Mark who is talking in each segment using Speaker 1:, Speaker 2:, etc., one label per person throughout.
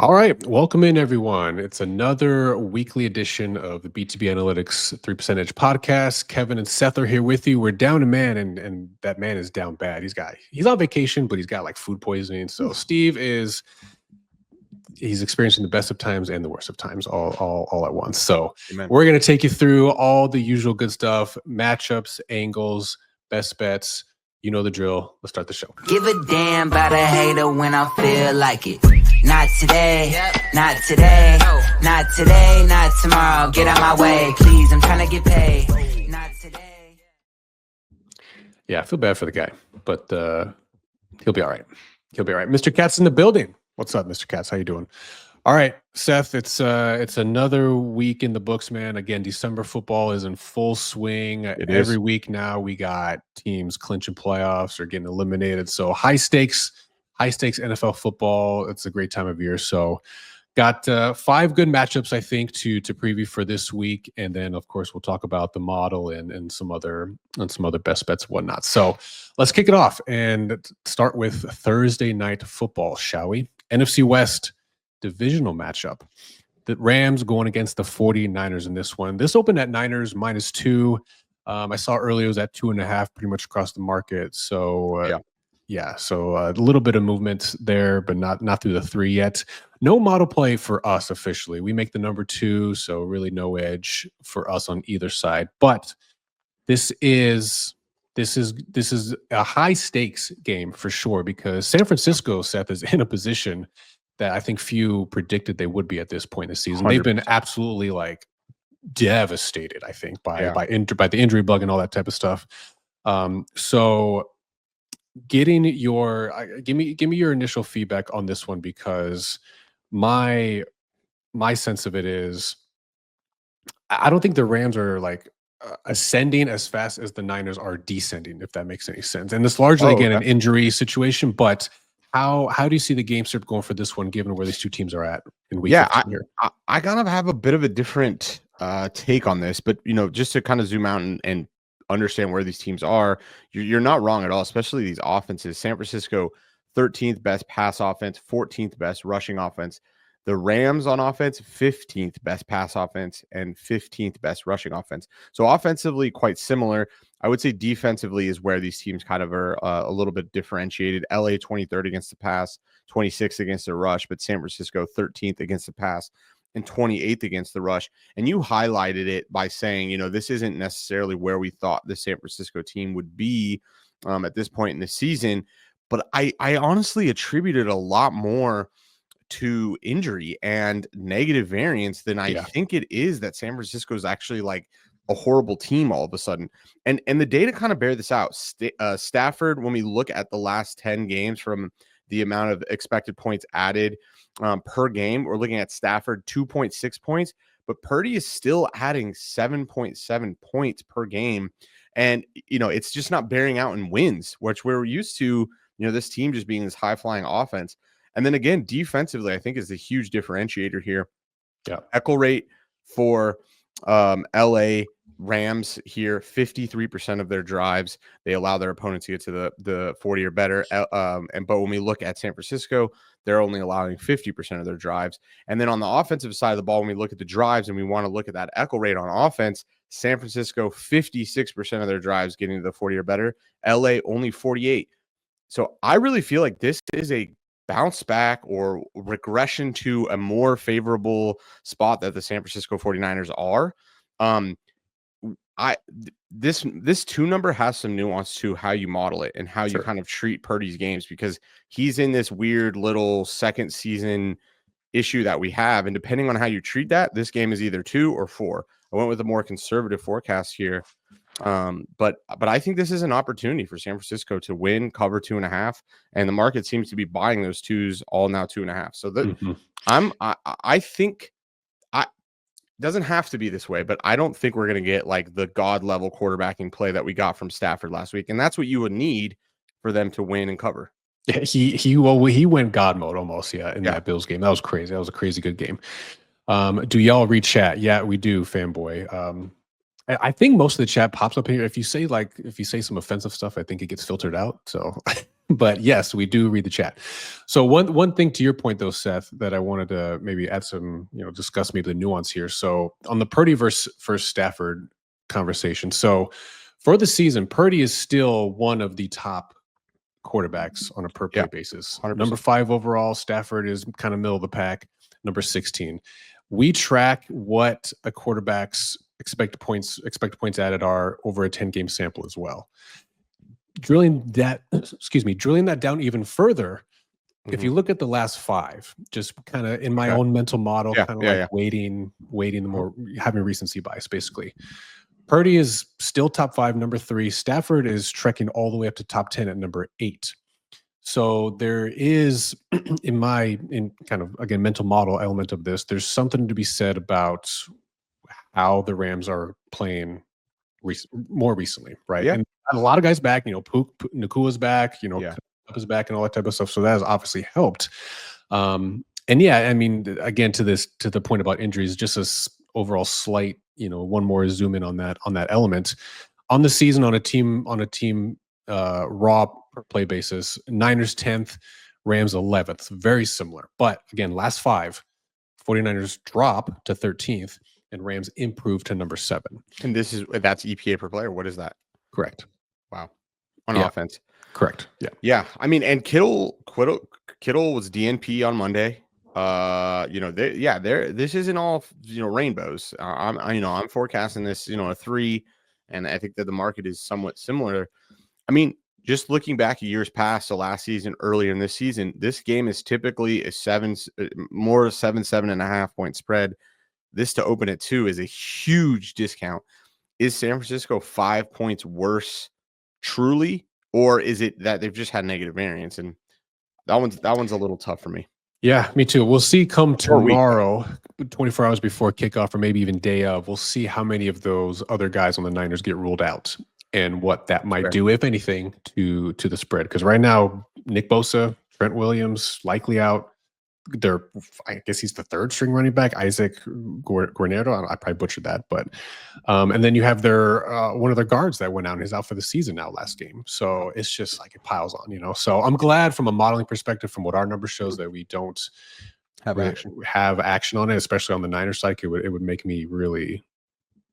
Speaker 1: All right, welcome in everyone. It's another weekly edition of the B2B Analytics 3% Edge podcast. Kevin and Seth are here with you. We're down a man, and that man is down bad. He's on vacation, but he's got like food poisoning. So Steve he's experiencing the best of times and the worst of times all at once. So
Speaker 2: Amen.
Speaker 1: we're gonna take you through all the usual good stuff, matchups, angles, best bets. You know the drill. Let's start the show.
Speaker 3: Give a damn about a hater when I feel like it. Not today, not today, not today, not tomorrow. Get out my way, please. I'm trying to get paid. Not today.
Speaker 1: Yeah, I feel bad for the guy, but he'll be all right. He'll be all right. Mr. Katz in the building. What's up, Mr. Katz? How you doing? All right, Seth, it's another week in the books, man. Again, December football is in full swing. Every week now we got teams clinching playoffs or getting eliminated. So high stakes NFL football. It's a great time of year. So got 5 good matchups, I think, to preview for this week. And then of course we'll talk about the model and some other best bets and whatnot. So let's kick it off and start with Thursday night football, shall we? NFC West divisional matchup. The Rams going against the 49ers in this one. This opened at Niners -2. I saw earlier it was at 2.5 pretty much across the market. So so a little bit of movement there, but not through the 3 yet. No model play for us officially. We make the number 2, so really no edge for us on either side. But this is a high stakes game for sure, because San Francisco, Seth, is in a position that I think few predicted they would be at this point in the season.
Speaker 2: 100%.
Speaker 1: They've been absolutely like devastated, I think, by the injury bug and all that type of stuff. So getting your give me your initial feedback on this one, because my sense of it is I don't think the Rams are like ascending as fast as the Niners are descending, if that makes any sense. And it's largely an injury situation, but how do you see the game script going for this one, given where these two teams are at in week 15 here?
Speaker 2: I kind of have a bit of a different take on this, but just to kind of zoom out and understand where these teams are, you're not wrong at all, especially these offenses. San Francisco, 13th best pass offense, 14th best rushing offense. The Rams on offense, 15th best pass offense and 15th best rushing offense. So offensively, quite similar. I would say defensively is where these teams kind of are a little bit differentiated. LA 23rd against the pass, 26th against the rush, but San Francisco 13th against the pass and 28th against the rush. And you highlighted it by saying, this isn't necessarily where we thought the San Francisco team would be at this point in the season. But I honestly attributed a lot more to injury and negative variance than I think it is that San Francisco is actually like a horrible team all of a sudden. And the data kind of bear this out. Stafford, when we look at the last 10 games from the amount of expected points added per game, we're looking at Stafford 2.6 points, but Purdy is still adding 7.7 points per game. And, it's just not bearing out in wins, which we're used to, this team just being this high flying offense. And then again, defensively, I think is a huge differentiator here. Echo rate for LA Rams here, 53% of their drives, they allow their opponents to get to the 40 or better. But when we look at San Francisco, they're only allowing 50% of their drives. And then on the offensive side of the ball, when we look at the drives and we want to look at that echo rate on offense, San Francisco, 56% of their drives getting to the 40 or better. LA only 48. So I really feel like this is a bounce back or regression to a more favorable spot that the San Francisco 49ers are. This 2 number has some nuance to how you model it and how you kind of treat Purdy's games, because he's in this weird little second season issue that we have. And depending on how you treat that, this game is either 2 or 4. I went with a more conservative forecast here. But I think this is an opportunity for San Francisco to win, cover 2.5, and the market seems to be buying those 2s all now 2.5. So that I think doesn't have to be this way, but I don't think we're going to get like the god level quarterbacking play that we got from Stafford last week, and that's what you would need for them to win and cover.
Speaker 1: Yeah, he went God mode almost, in that Bills game. That was crazy. That was a crazy good game. Do y'all read chat? Yeah, we do, fanboy. I think most of the chat pops up here. If you say some offensive stuff, I think it gets filtered out. So But yes, we do read the chat. So one thing to your point though, Seth, that I wanted to maybe add some, discuss maybe the nuance here. So on the Purdy versus Stafford conversation. So for the season, Purdy is still one of the top quarterbacks on a per play basis.
Speaker 2: 100%.
Speaker 1: Number 5 overall. Stafford is kind of middle of the pack. Number 16. We track what a quarterback's expected points added are over a 10-game sample as well. Drilling that down even further, if you look at the last 5, just kind of in my own mental model, weighting the more, having recency bias, basically. Purdy is still top 5, number 3. Stafford is trekking all the way up to top 10 at number 8. So there is, in kind of, again, mental model element of this, there's something to be said about how the Rams are playing more recently, right?
Speaker 2: Yeah.
Speaker 1: And a lot of guys back, Nakua's back, Cup is back and all that type of stuff. So that has obviously helped. And yeah, I mean, again, to the point about injuries, just a overall slight, one more zoom in on that element. On the season, on a team raw per play basis, Niners 10th, Rams 11th, very similar. But again, last 5, 49ers drop to 13th and Rams improve to number 7.
Speaker 2: And that's EPA per player. What is that?
Speaker 1: Correct.
Speaker 2: Wow. On offense.
Speaker 1: Correct. Yeah.
Speaker 2: Yeah. I mean, and Kittle was DNP on Monday. This isn't all, rainbows. I'm forecasting this, a 3, and I think that the market is somewhat similar. I mean, just looking back at years past, so last season, earlier in this season, this game is typically a 7.5 point spread. This to open at 2 is a huge discount. Is San Francisco 5 points worse truly, or is it that they've just had negative variance? And that one's a little tough for me.
Speaker 1: Yeah, me too. We'll see come tomorrow, 24 hours before kickoff, or maybe even day of. We'll see how many of those other guys on the Niners get ruled out and what that might do, if anything, to the spread. Because right now, Nick Bosa, Trent Williams, likely out. I guess he's the 3rd string running back, Isaac Guarnero. I probably butchered that, but and then you have their one of their guards that went out and is out for the season now last game. So it's just like it piles on, So I'm glad from a modeling perspective, from what our number shows, that we don't have action on it, especially on the Niners side. It would make me really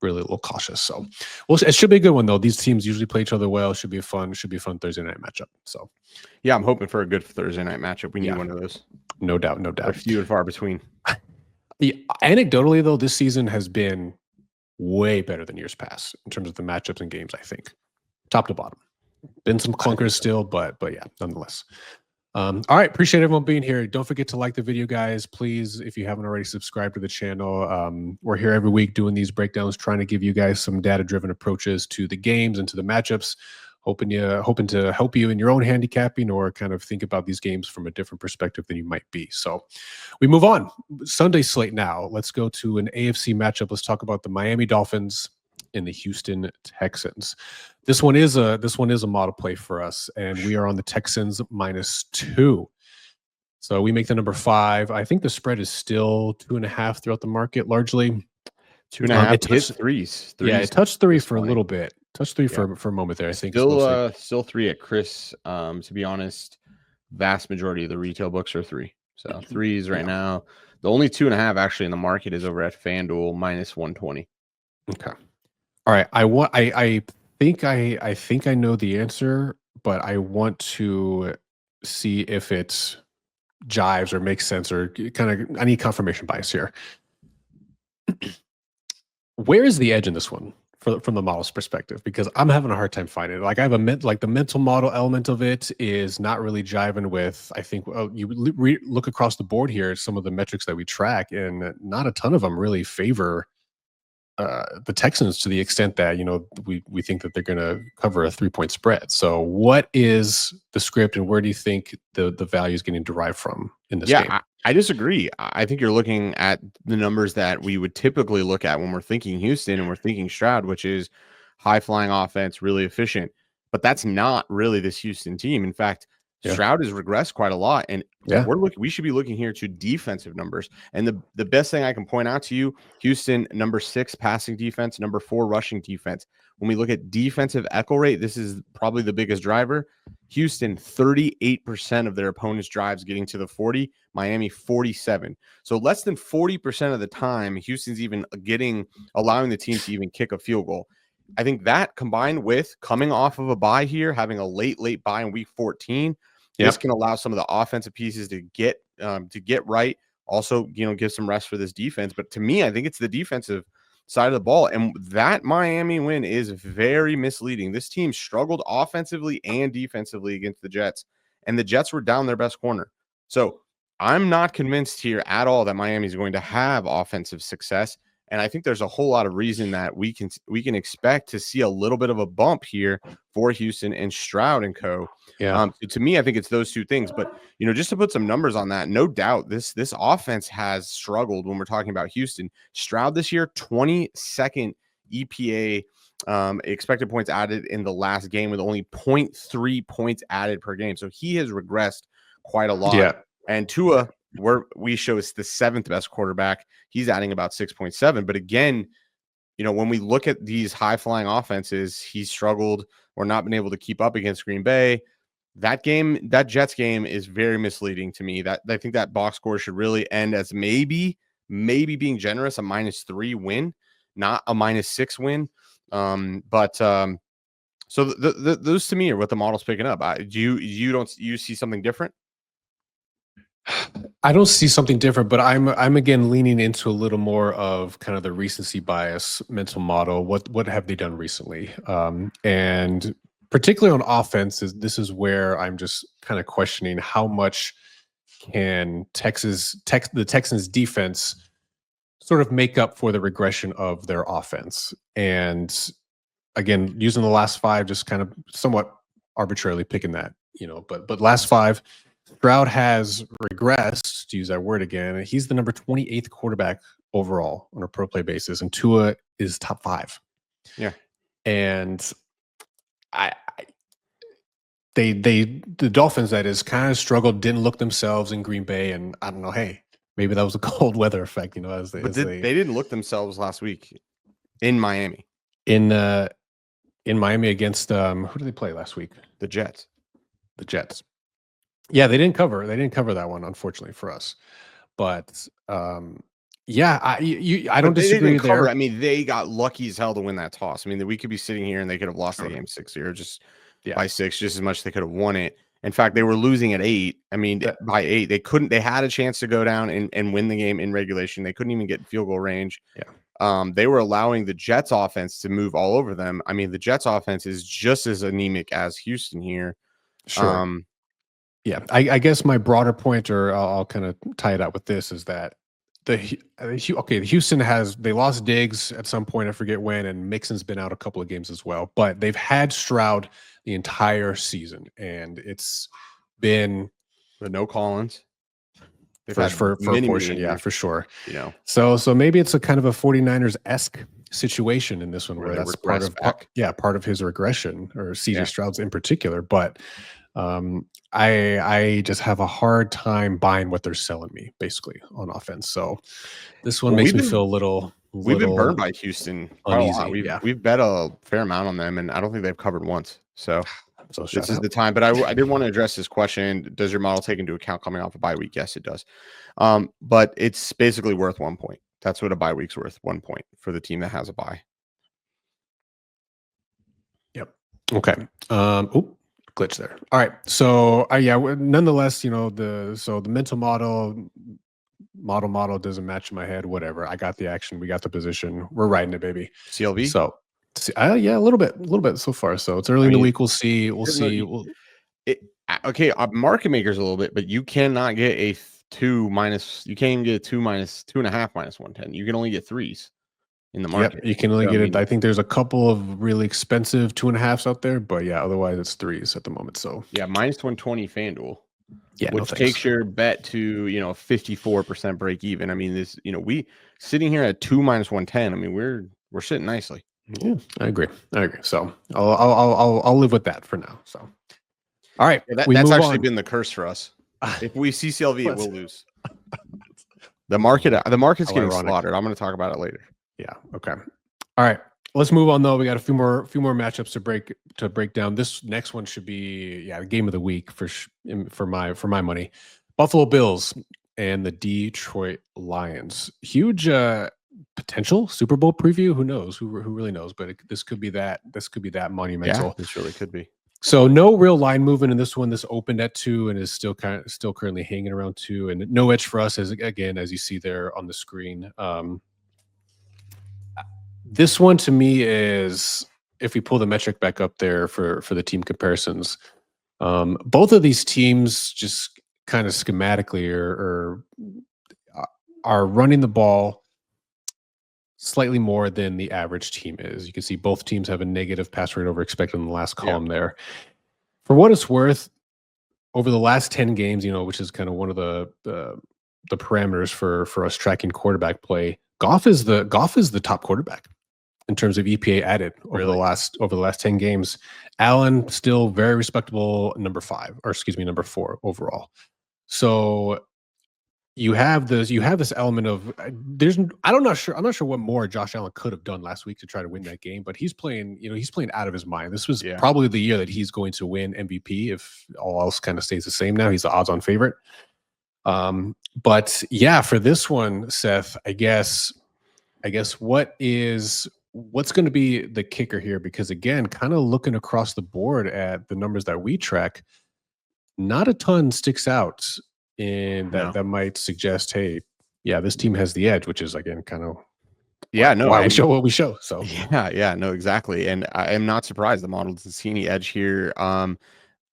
Speaker 1: a little cautious. So it should be a good one though. These teams usually play each other well. Should be a fun Thursday night matchup. So
Speaker 2: yeah, I'm hoping for a good Thursday night matchup. We need one of those. No doubt.
Speaker 1: They're
Speaker 2: few and far between.
Speaker 1: Anecdotally though, this season has been way better than years past in terms of the matchups and games, I think. Top to bottom. Been some clunkers still, but yeah, nonetheless. All right, appreciate everyone being here. Don't forget to like the video, guys. Please, if you haven't already, subscribe to the channel. We're here every week doing these breakdowns, trying to give you guys some data-driven approaches to the games and to the matchups, hoping to help you in your own handicapping or kind of think about these games from a different perspective than you might be. So we move on. Sunday slate now. Let's go to an AFC matchup. Let's talk about the Miami Dolphins and the Houston Texans. This one is a model play for us, and we are on the Texans -2. So we make the number 5. I think the spread is still 2.5 throughout the market, largely
Speaker 2: 2.5. It hit threes.
Speaker 1: Yeah, it touched 3 for a little bit. Touched 3 for a moment there. I think
Speaker 2: still 3 at Chris. To be honest, vast majority of the retail books are 3. So 3s right now. The only 2.5 actually in the market is over at FanDuel -120.
Speaker 1: Okay. All right. I think I know the answer, but I want to see if it jives or makes sense, or I need confirmation bias here. Where is the edge in this one from the model's perspective? Because I'm having a hard time finding it. Like I have the mental model element of it is not really jiving with, I think, you look across the board here at some of the metrics that we track, and not a ton of them really favor the Texans to the extent that, we think that they're going to cover a 3-point spread. So what is the script, and where do you think the value is getting derived from in this game?
Speaker 2: I disagree. I think you're looking at the numbers that we would typically look at when we're thinking Houston and we're thinking Stroud, which is high flying offense, really efficient. But that's not really this Houston team. In fact,
Speaker 1: Yeah.
Speaker 2: Stroud has regressed quite a lot, and
Speaker 1: Yeah.
Speaker 2: we should be looking here to defensive numbers. And the best thing I can point out to you, Houston, number 6 passing defense, number 4 rushing defense. When we look at defensive echo rate, this is probably the biggest driver. Houston, 38% of their opponent's drives getting to the 40, Miami 47. So less than 40% of the time, Houston's even allowing the team to even kick a field goal. I think that combined with coming off of a bye here, having a late bye in week 14, this can allow some of the offensive pieces to get right. Also, give some rest for this defense. But to me, I think it's the defensive side of the ball. And that Miami win is very misleading. This team struggled offensively and defensively against the Jets, and the Jets were down their best corner. So I'm not convinced here at all that Miami is going to have offensive success. And I think there's a whole lot of reason that we can expect to see a little bit of a bump here for Houston and Stroud and co.
Speaker 1: Yeah.
Speaker 2: To me, I think it's those two things. But just to put some numbers on that, no doubt this offense has struggled when we're talking about Houston. Stroud this year, 22nd EPA expected points added in the last game, with only 0.3 points added per game. So he has regressed quite a lot.
Speaker 1: Yeah.
Speaker 2: And Tua, we show it's the 7th best quarterback. He's adding about 6.7. But again, when we look at these high-flying offenses, he's struggled or not been able to keep up against Green Bay. That Jets game is very misleading to me. That I think that box score should really end as maybe being generous, a -3 win, not a -6 win. So those to me are what the model's picking up. You see something different?
Speaker 1: I don't see something different, but I'm again leaning into a little more of kind of the recency bias mental model. What have they done recently? And particularly on offense, this is where I'm just kind of questioning how much can the Texans defense sort of make up for the regression of their offense. And again, using the last 5, just kind of somewhat arbitrarily picking that, but last 5. Stroud has regressed, to use that word again. He's the number 28th quarterback overall on a per play basis, and Tua is top 5.
Speaker 2: Yeah,
Speaker 1: and the Dolphins, that is, kind of struggled, didn't look themselves in Green Bay, and I don't know. Hey, maybe that was a cold weather effect, they
Speaker 2: didn't look themselves last week in Miami.
Speaker 1: In Miami against who did they play last week?
Speaker 2: The Jets.
Speaker 1: The Jets. Yeah, they didn't cover that one, unfortunately for us. But yeah, I don't disagree there.
Speaker 2: I mean, they got lucky as hell to win that toss. I mean, we could be sitting here and they could have lost the game 6-0, by 6, just as much as they could have won it. In fact, they were losing at 8. I mean, by 8, they had a chance to go down and win the game in regulation. They couldn't even get field goal range.
Speaker 1: Yeah.
Speaker 2: They were allowing the Jets offense to move all over them. I mean, the Jets offense is just as anemic as Houston here.
Speaker 1: Sure. Yeah, I guess my broader point, or I'll kind of tie it out with this, is that Houston they lost Diggs at some point, I forget when, and Mixon's been out a couple of games as well, but they've had Stroud the entire season, and it's been
Speaker 2: no Collins
Speaker 1: for a portion, yeah, for sure.
Speaker 2: So
Speaker 1: maybe it's a kind of a 49ers-esque situation in this one, where that's part of his regression, or CJ Stroud's in particular, but. I just have a hard time buying what they're selling me, basically, on offense. So this one makes me feel a little.
Speaker 2: We've been burned by Houston
Speaker 1: uneasy.
Speaker 2: We've bet a fair amount on them, and I don't think they've covered once. So this is the time. But I did want to address this question: does your model take into account coming off a bye week? Yes, it does. But it's basically worth 1 point. That's what a bye week's worth, 1 point for the team that has a bye.
Speaker 1: Yep. Okay. Glitch there. All right. So nonetheless, the mental model doesn't match in my head. Whatever. I got the action. We got the position. We're riding it, baby.
Speaker 2: CLV.
Speaker 1: So yeah, a little bit so far. So it's early in the week. We'll see.
Speaker 2: Okay. Market makers a little bit, but you cannot get a 2 minus. You can't even get a 2 minus 2.5 minus 110. You can only get 3s. In the market.
Speaker 1: Yep, you can only get it. I think there's a couple of really expensive 2.5s out there, but yeah, otherwise it's 3s at the moment. So
Speaker 2: yeah, minus 120 FanDuel.
Speaker 1: Yeah,
Speaker 2: which takes your bet to 54% break even. I mean, this we sitting here at 2 minus 110. I mean, we're sitting nicely.
Speaker 1: Yeah, I agree. So I'll live with that for now. So All right,
Speaker 2: Yeah,
Speaker 1: we
Speaker 2: that's
Speaker 1: move
Speaker 2: actually
Speaker 1: on.
Speaker 2: been the curse for us. If we see CLV, it
Speaker 1: Let's-
Speaker 2: will lose. The market's
Speaker 1: How
Speaker 2: getting
Speaker 1: ironic.
Speaker 2: slaughtered. I'm going to talk about it later.
Speaker 1: Yeah. Okay. All right. Let's move on though. We got a few more matchups to break down. This next one should be the game of the week for my money. Buffalo Bills and the Detroit Lions. Huge potential Super Bowl preview. Who knows? Who really knows? But this could be that. This could be that monumental.
Speaker 2: Yeah, this really could be.
Speaker 1: So no real line movement in this one. This opened at 2 and is still currently hanging around 2, and no edge for us as you see there on the screen. This one to me is, if we pull the metric back up there for the team comparisons, both of these teams just kind of schematically are running the ball slightly more than the average team is. You can see both teams have a negative pass rate over expected in the last column there. For what it's worth, over the last 10 games, which is kind of one of the parameters for us tracking quarterback play, Goff is the top quarterback in terms of EPA added over the last 10 games. Allen still very respectable number 4 overall. So you have this element of I'm not sure what more Josh Allen could have done last week to try to win that game, but he's playing out of his mind. This was probably the year that he's going to win MVP if all else kind of stays the same now. He's the odds-on favorite. But yeah, for this one, Seth, I guess what's going to be the kicker here? Because again, kind of looking across the board at the numbers that we track, not a ton sticks out. And that might suggest, hey, yeah, this team has the edge, which is again kind of why we show what we show. So
Speaker 2: no, exactly. And I am not surprised the model doesn't see any edge here.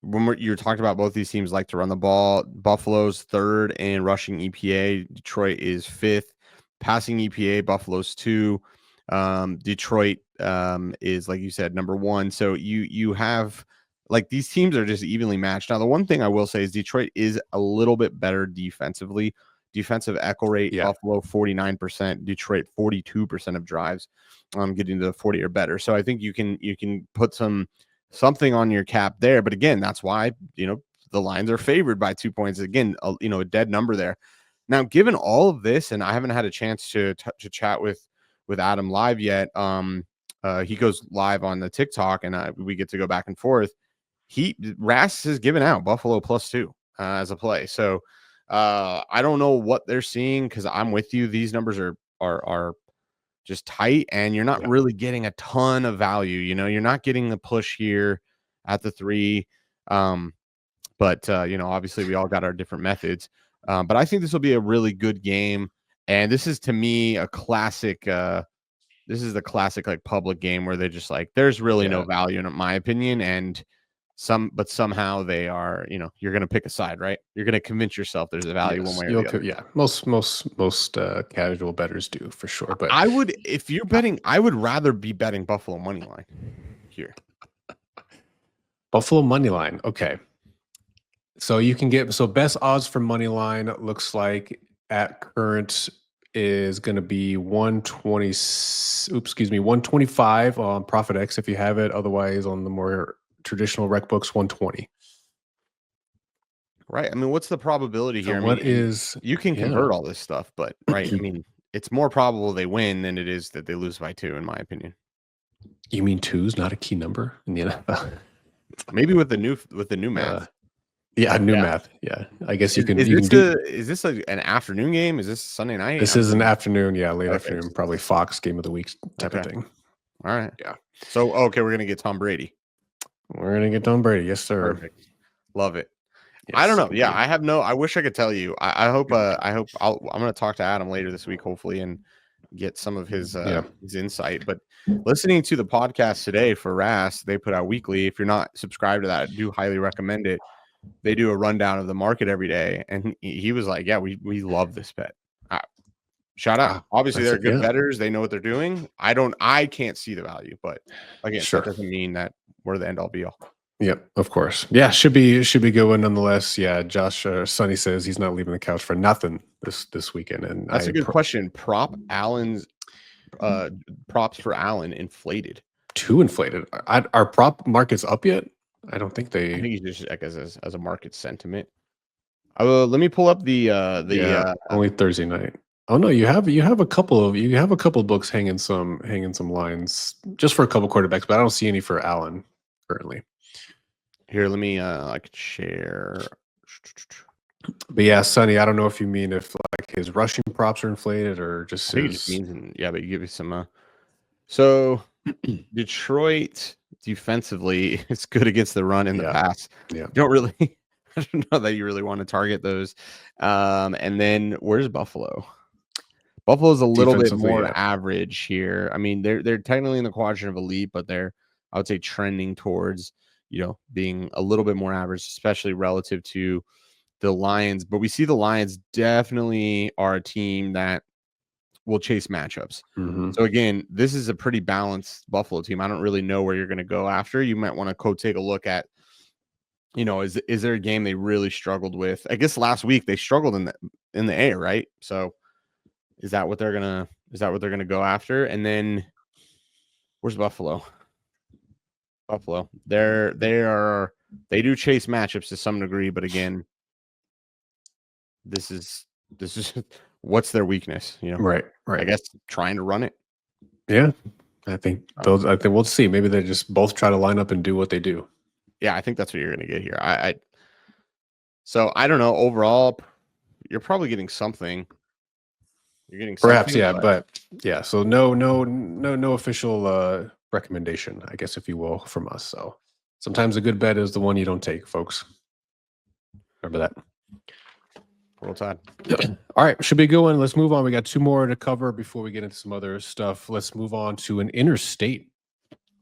Speaker 2: When you're talking about both these teams like to run the ball, Buffalo's 3rd in rushing EPA, Detroit is 5th. Passing EPA, Buffalo's 2. Detroit is, like you said, number 1. So you have, like, these teams are just evenly matched. Now, the one thing I will say is Detroit is a little bit better defensively. Defensive echo rate, Buffalo 49%, Detroit 42% of drives, getting to the 40 or better. So I think you can put something on your cap there. But again, that's why the Lions are favored by 2 points. Again, a dead number there. Now, given all of this, and I haven't had a chance to chat with Adam live yet. He goes live on the TikTok, and we get to go back and forth. Ras has given out Buffalo +2 as a play. So I don't know what they're seeing, because I'm with you. These numbers are just tight, and you're not really getting a ton of value. You're not getting the push here at the 3. But obviously we all got our different methods. But I think this will be a really good game. And this is, to me, a classic. This is the classic like public game where they're just like, there's really no value in my opinion. And somehow they are, you're going to pick a side, right? You're going to convince yourself there's a value one way or the other.
Speaker 1: Yeah, most casual bettors do for sure. But
Speaker 2: I would, if you're betting, I would rather be betting Buffalo money line here.
Speaker 1: Buffalo money line, okay. So you can get best odds for money line looks like at current is going to be 125 on Profit X if you have it. Otherwise, on the more traditional rec books, 120.
Speaker 2: Right. I mean, what's the probability here? You can convert all this stuff, but right. I mean, it's more probable they win than it is that they lose by 2, in my opinion.
Speaker 1: You mean 2 is not a key number in the NFL?
Speaker 2: Maybe with the new math.
Speaker 1: Math. Yeah, I guess you can.
Speaker 2: Is this an afternoon game? Is this Sunday night?
Speaker 1: This is an afternoon. Yeah, late afternoon. Probably Fox game of the week type of thing.
Speaker 2: All right.
Speaker 1: Yeah.
Speaker 2: So we're gonna get Tom Brady.
Speaker 1: We're gonna get Tom Brady. Yes, sir.
Speaker 2: Perfect. Love it.
Speaker 1: Yes,
Speaker 2: I don't know. Yeah, I wish I could tell you. I'm gonna talk to Adam later this week, hopefully, and get some of his insight. But listening to the podcast today for Ras, they put out weekly. If you're not subscribed to that, I do highly recommend it. They do a rundown of the market every day, and he was like, "Yeah, we love this bet." Shout out! Obviously, they're good bettors. They know what they're doing. I can't see the value, but again, that doesn't mean that we're the end all be all.
Speaker 1: Yep, of course. Yeah, should be good one nonetheless. Yeah, Josh Sonny says he's not leaving the couch for nothing this weekend, and
Speaker 2: that's a good question. Props for Allen inflated.
Speaker 1: Too inflated. Are prop markets up yet? I don't think
Speaker 2: I
Speaker 1: they.
Speaker 2: think he's just like as a market sentiment. Let me pull up
Speaker 1: Yeah, only Thursday night. Oh no, you have a couple of books hanging some lines just for a couple quarterbacks, but I don't see any for Allen currently.
Speaker 2: here. Let me I could share.
Speaker 1: But yeah, Sonny, I don't know if you mean if like his rushing props are inflated or just
Speaker 2: I think it just
Speaker 1: his.
Speaker 2: means yeah, but you give me some. So Detroit defensively is good against the run and the
Speaker 1: Yeah,
Speaker 2: pass.
Speaker 1: yeah.
Speaker 2: You don't really, I don't know that you really want to target those. And then where's Buffalo? Buffalo's a little bit
Speaker 1: Defensively,
Speaker 2: more
Speaker 1: yeah.
Speaker 2: average here. I mean, they're technically in the quadrant of elite, but they're, I would say, trending towards, being a little bit more average, especially relative to the Lions. But we see the Lions definitely are a team that will chase matchups.
Speaker 1: Mm-hmm.
Speaker 2: So again, this is a pretty balanced Buffalo team. I don't really know where you're going to go after. You might want to take a look at, is there a game they really struggled with? I guess last week they struggled in the air, right? So is that what they're gonna go after? And then where's Buffalo? Buffalo. They do chase matchups to some degree, but again, this is what's their weakness,
Speaker 1: Right.
Speaker 2: I guess trying to run it.
Speaker 1: Yeah, I think we'll see. Maybe they just both try to line up and do what they do.
Speaker 2: Yeah, I think that's what you're gonna get here. So I don't know. Overall, you're probably getting something. You're getting
Speaker 1: Perhaps,
Speaker 2: something,
Speaker 1: yeah, but yeah. So no official recommendation, I guess, if you will, from us. So sometimes a good bet is the one you don't take, folks. Remember that.
Speaker 2: Roll Tide.
Speaker 1: All right, should be a good one. Let's move on. We got two more to cover before we get into some other stuff. Let's move on to an interstate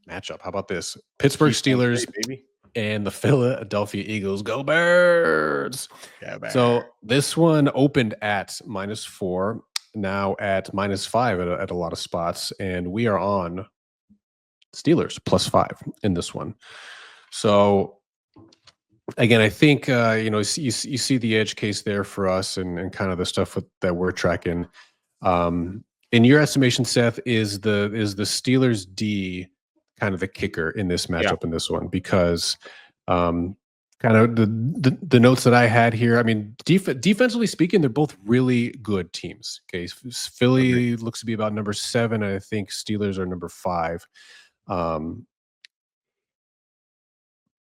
Speaker 1: matchup. How about this? Pittsburgh Steelers
Speaker 2: baby.
Speaker 1: and the Philadelphia Eagles. Go Birds!
Speaker 2: Yeah, bear.
Speaker 1: So this one opened at -4, now at -5 at a lot of spots, and we are on Steelers +5 in this one. So again, I think you see the edge case there for us, and kind of the stuff that we're tracking. In your estimation, Seth, is the Steelers D kind of the kicker in this matchup in this one? Because kind of the notes that I had here, I mean, defensively speaking, they're both really good teams. Okay, Philly looks to be about number 7, and I think Steelers are number 5.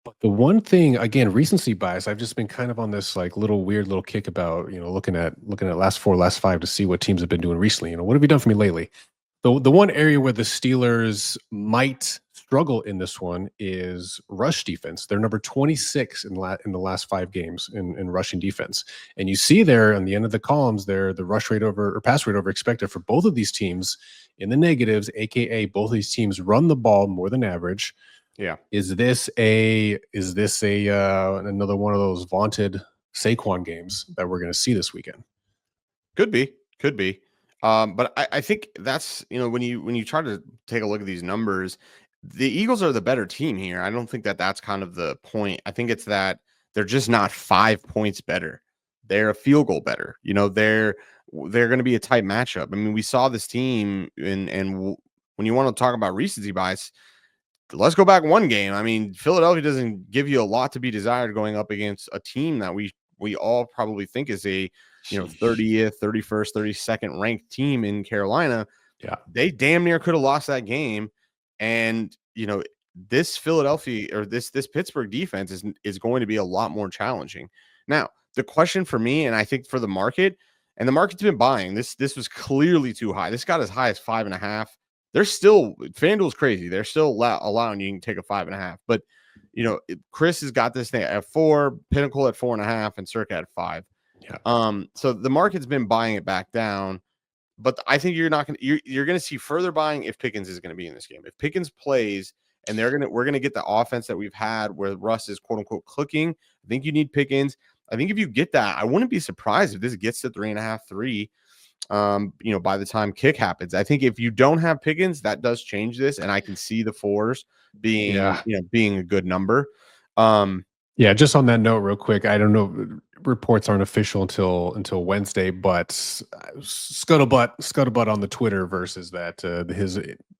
Speaker 1: But the one thing, again, recency bias, I've just been kind of on this like weird little kick about, looking at last 4, last 5 to see what teams have been doing recently. What have you done for me lately? The one area where the Steelers might struggle in this one is rush defense. They're number 26 in the last 5 games in rushing defense. And you see there on the end of the columns there, the rush rate over or pass rate over expected for both of these teams in the negatives, aka both of these teams run the ball more than average.
Speaker 2: Yeah.
Speaker 1: Is this a another one of those vaunted Saquon games that we're going to see this weekend?
Speaker 2: Could be. But I think that's, when you try to take a look at these numbers, the Eagles are the better team here. I don't think that's kind of the point. I think it's that they're just not 5 points better. They're a field goal better. They're going to be a tight matchup. I mean, we saw this team and when you want to talk about recency bias, let's go back one game. I mean, Philadelphia doesn't give you a lot to be desired going up against a team that we all probably think is a 30th, 31st, 32nd ranked team in Carolina.
Speaker 1: Yeah.
Speaker 2: They damn near could have lost that game. And, this Philadelphia or this Pittsburgh defense is going to be a lot more challenging. Now, the question for me, and I think for the market, and the market's been buying, this was clearly too high. This got as high as 5.5. They're still, FanDuel's crazy. They're still allowing you can take a 5.5. But, Chris has got this thing at 4, Pinnacle at 4.5, and Circa at 5.
Speaker 1: Yeah.
Speaker 2: So the market's been buying it back down. But I think you're going to see further buying if Pickens is going to be in this game. If Pickens plays and we're going to get the offense that we've had where Russ is quote unquote clicking, I think you need Pickens. I think if you get that, I wouldn't be surprised if this gets to 3.5, 3. By the time kick happens. I think if you don't have Pickens, that does change this, and I can see the 4s being being a good number.
Speaker 1: Yeah, just on that note, real quick, I don't know, reports aren't official until Wednesday, but scuttlebutt on the Twitter versus that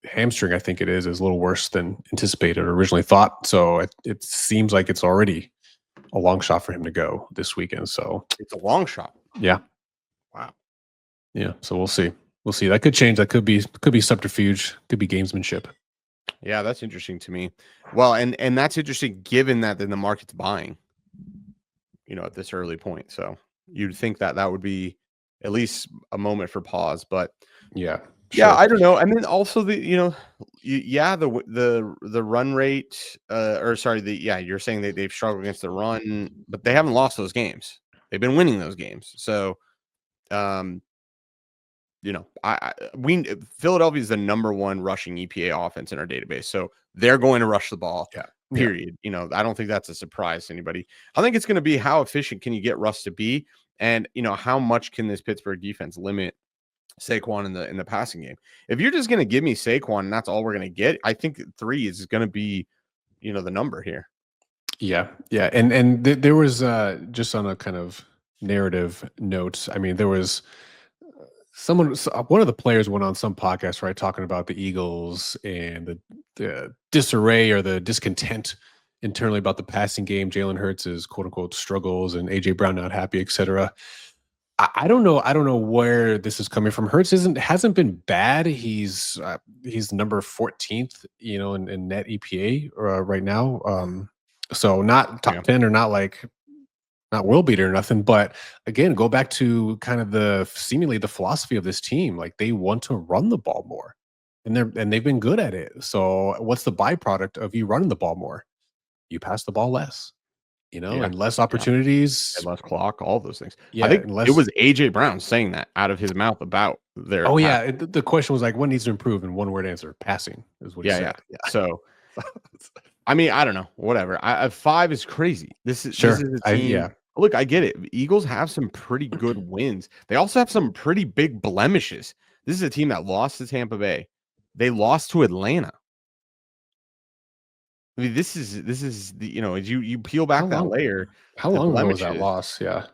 Speaker 1: hamstring, I think it is a little worse than anticipated or originally thought. So it seems like it's already a long shot for him to go this weekend. So
Speaker 2: It's a long shot.
Speaker 1: yeah.
Speaker 2: Wow.
Speaker 1: Yeah. So we'll see. We'll see. That could change. That could be subterfuge. Could be gamesmanship.
Speaker 2: Yeah, that's interesting to me. Well, and that's interesting given that then the market's buying, at this early point. So you'd think that would be at least a moment for pause, but
Speaker 1: Yeah.
Speaker 2: yeah,
Speaker 1: Sure.
Speaker 2: I don't know. And then also the run rate, you're saying that they've struggled against the run, but they haven't lost those games. They've been winning those games. So, Philadelphia is the number one rushing EPA offense in our database. So they're going to rush the ball.
Speaker 1: Yeah.
Speaker 2: Period. I don't think that's a surprise to anybody. I think it's going to be how efficient can you get Russ to be, and how much can this Pittsburgh defense limit Saquon in the passing game. If you're just going to give me Saquon and that's all we're going to get, I think 3 is going to be, the number here.
Speaker 1: Yeah. Yeah. And there was just on a kind of narrative note. I mean, there was one of the players went on some podcast, right, talking about the Eagles and the disarray or the discontent internally about the passing game. Jalen Hurts' quote unquote struggles and AJ Brown not happy, etc. I don't know. I don't know where this is coming from. Hurts hasn't been bad. He's number 14th, in net EPA right now. So not top 10 or not world beater or nothing. But again, go back to kind of seemingly the philosophy of this team. Like they want to run the ball more, and they've been good at it. So what's the byproduct of you running the ball more? You pass the ball less. And less opportunities,
Speaker 2: and less clock, all those things.
Speaker 1: Yeah,
Speaker 2: I think it was AJ Brown saying that out of his mouth about their.
Speaker 1: Oh yeah, the question was like, what needs to improve? And one word answer: passing is what he said.
Speaker 2: Yeah. So, I mean, I don't know. Whatever. 5 is crazy. This is a team. Look, I get it. Eagles have some pretty good wins. They also have some pretty big blemishes. This is a team that lost to Tampa Bay. They lost to Atlanta. I mean, this is the as you peel back that layer.
Speaker 1: How long ago was that loss? Yeah,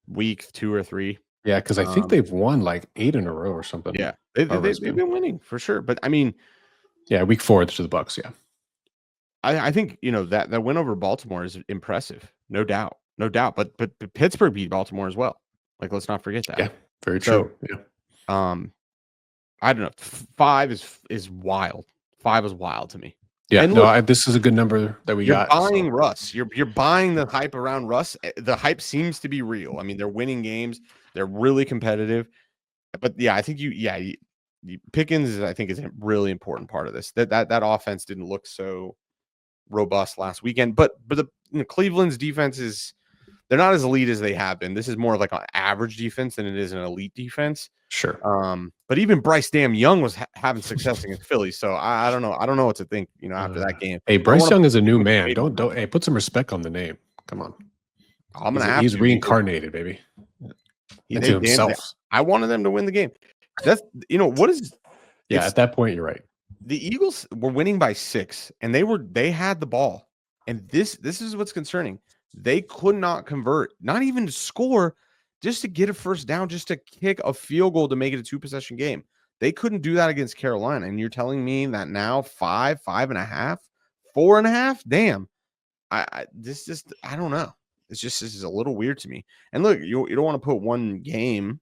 Speaker 2: week 2 or 3.
Speaker 1: Yeah, because I think they've won like 8 in a row or something.
Speaker 2: Yeah, they've been winning for sure. But I mean,
Speaker 1: yeah, week 4 to the Bucks. Yeah,
Speaker 2: I think that win over Baltimore is impressive, no doubt. But Pittsburgh beat Baltimore as well. Like, let's not forget that.
Speaker 1: Yeah, very true. Yeah.
Speaker 2: I don't know. 5 is wild. 5 is wild to me.
Speaker 1: Yeah, and look, this is a good number that we got.
Speaker 2: You're buying Russ. You're buying the hype around Russ. The hype seems to be real. I mean, they're winning games. They're really competitive. But yeah, I think Pickens, I think, is a really important part of this. That offense didn't look so robust last weekend. But Cleveland's defense they're not as elite as they have been. This is more like an average defense than it is an elite defense.
Speaker 1: Sure.
Speaker 2: But even Bryce Damn Young was having success against Philly. So I don't know. I don't know what to think, after that game.
Speaker 1: Hey, Bryce Young is a new man. Don't hey, put some respect on the name. Come on. He's reincarnated, baby. Into himself.
Speaker 2: I wanted them to win the game. That's what is
Speaker 1: at that point you're right.
Speaker 2: The Eagles were winning by 6 and they had the ball. And this is what's concerning. They could not convert, not even to score, just to get a first down, just to kick a field goal to make it a 2-possession game. They couldn't do that against Carolina. And you're telling me that now 5, 5.5, 4.5? Damn. I don't know. This is a little weird to me. And look, you don't want to put one game.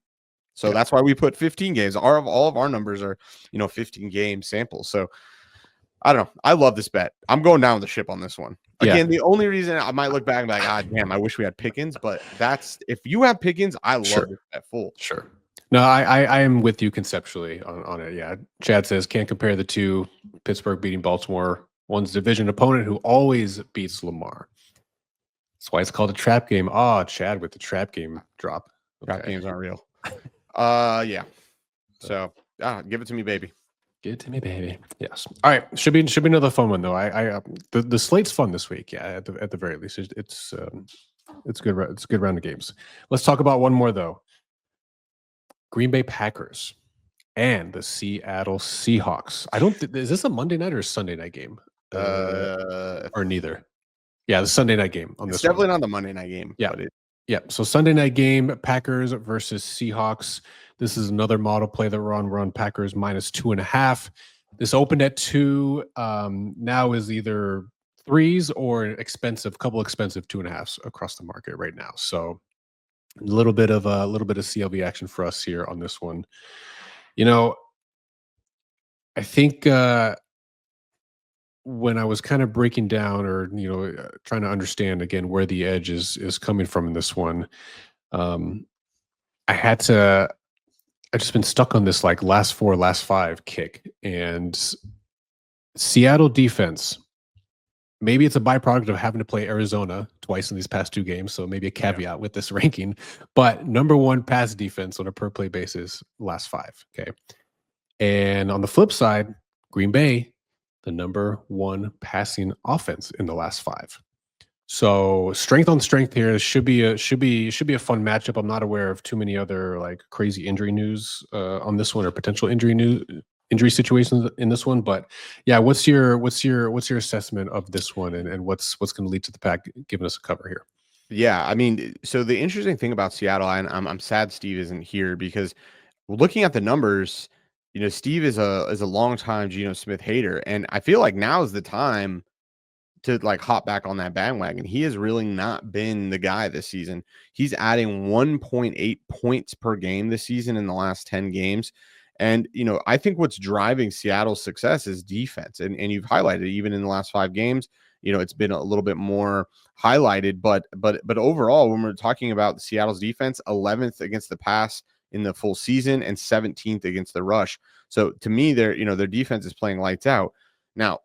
Speaker 2: So that's why we put 15 games. All of our numbers are, 15 game samples. So I don't know. I love this bet. I'm going down with the ship on this one. Again, the only reason I might look back and be like, God damn, I wish we had Pickens. But if you have Pickens, I love this bet full.
Speaker 1: Sure. No, I am with you conceptually on it. Yeah. Chad says can't compare the two. Pittsburgh beating Baltimore. One's division opponent who always beats Lamar. That's why it's called a trap game. Oh, Chad with the trap game drop.
Speaker 2: Okay. Trap games aren't real. Yeah. So give it to me, baby.
Speaker 1: Give it to me, baby. Yes. All right. Should be another fun one though. The slate's fun this week. Yeah. At the very least, it's good. It's a good round of games. Let's talk about one more though. Green Bay Packers and the Seattle Seahawks. Is this a Monday night or a Sunday night game? Or neither. Yeah, the Sunday night game on this.
Speaker 2: It's definitely not the Monday night game.
Speaker 1: Yeah. Yeah. So Sunday night game, Packers versus Seahawks. This is another model play that we're on. We're on Packers -2.5. This opened at 2. Now is either 3s or couple expensive 2.5s across the market right now. So a little bit of CLV action for us here on this one. I think when I was kind of breaking down or trying to understand again where the edge is coming from in this one, I had to. I've just been stuck on this like last 4, last 5 kick, and Seattle defense. Maybe it's a byproduct of having to play Arizona twice in these past 2 games, so maybe a caveat with this ranking. But number 1 pass defense on a per play basis, last 5. Okay, and on the flip side, Green Bay, the number 1 passing offense in the last 5. So strength on strength here. Should be a fun matchup. I'm not aware of too many other like crazy injury news on this one or potential injury situations in this one. But yeah, what's your assessment of this one and what's going to lead to the Pack giving us a cover here?
Speaker 2: Yeah, I mean, so the interesting thing about Seattle, and I'm sad Steve isn't here because looking at the numbers, Steve is a longtime Geno Smith hater, and I feel like now is the time to like hop back on that bandwagon. He has really not been the guy this season. He's adding 1.8 points per game this season in the last 10 games. And, I think what's driving Seattle's success is defense. And you've highlighted even in the last 5 games, it's been a little bit more highlighted, but overall, when we're talking about Seattle's defense, 11th against the pass in the full season and 17th against the rush. So to me, their defense is playing lights out. Now,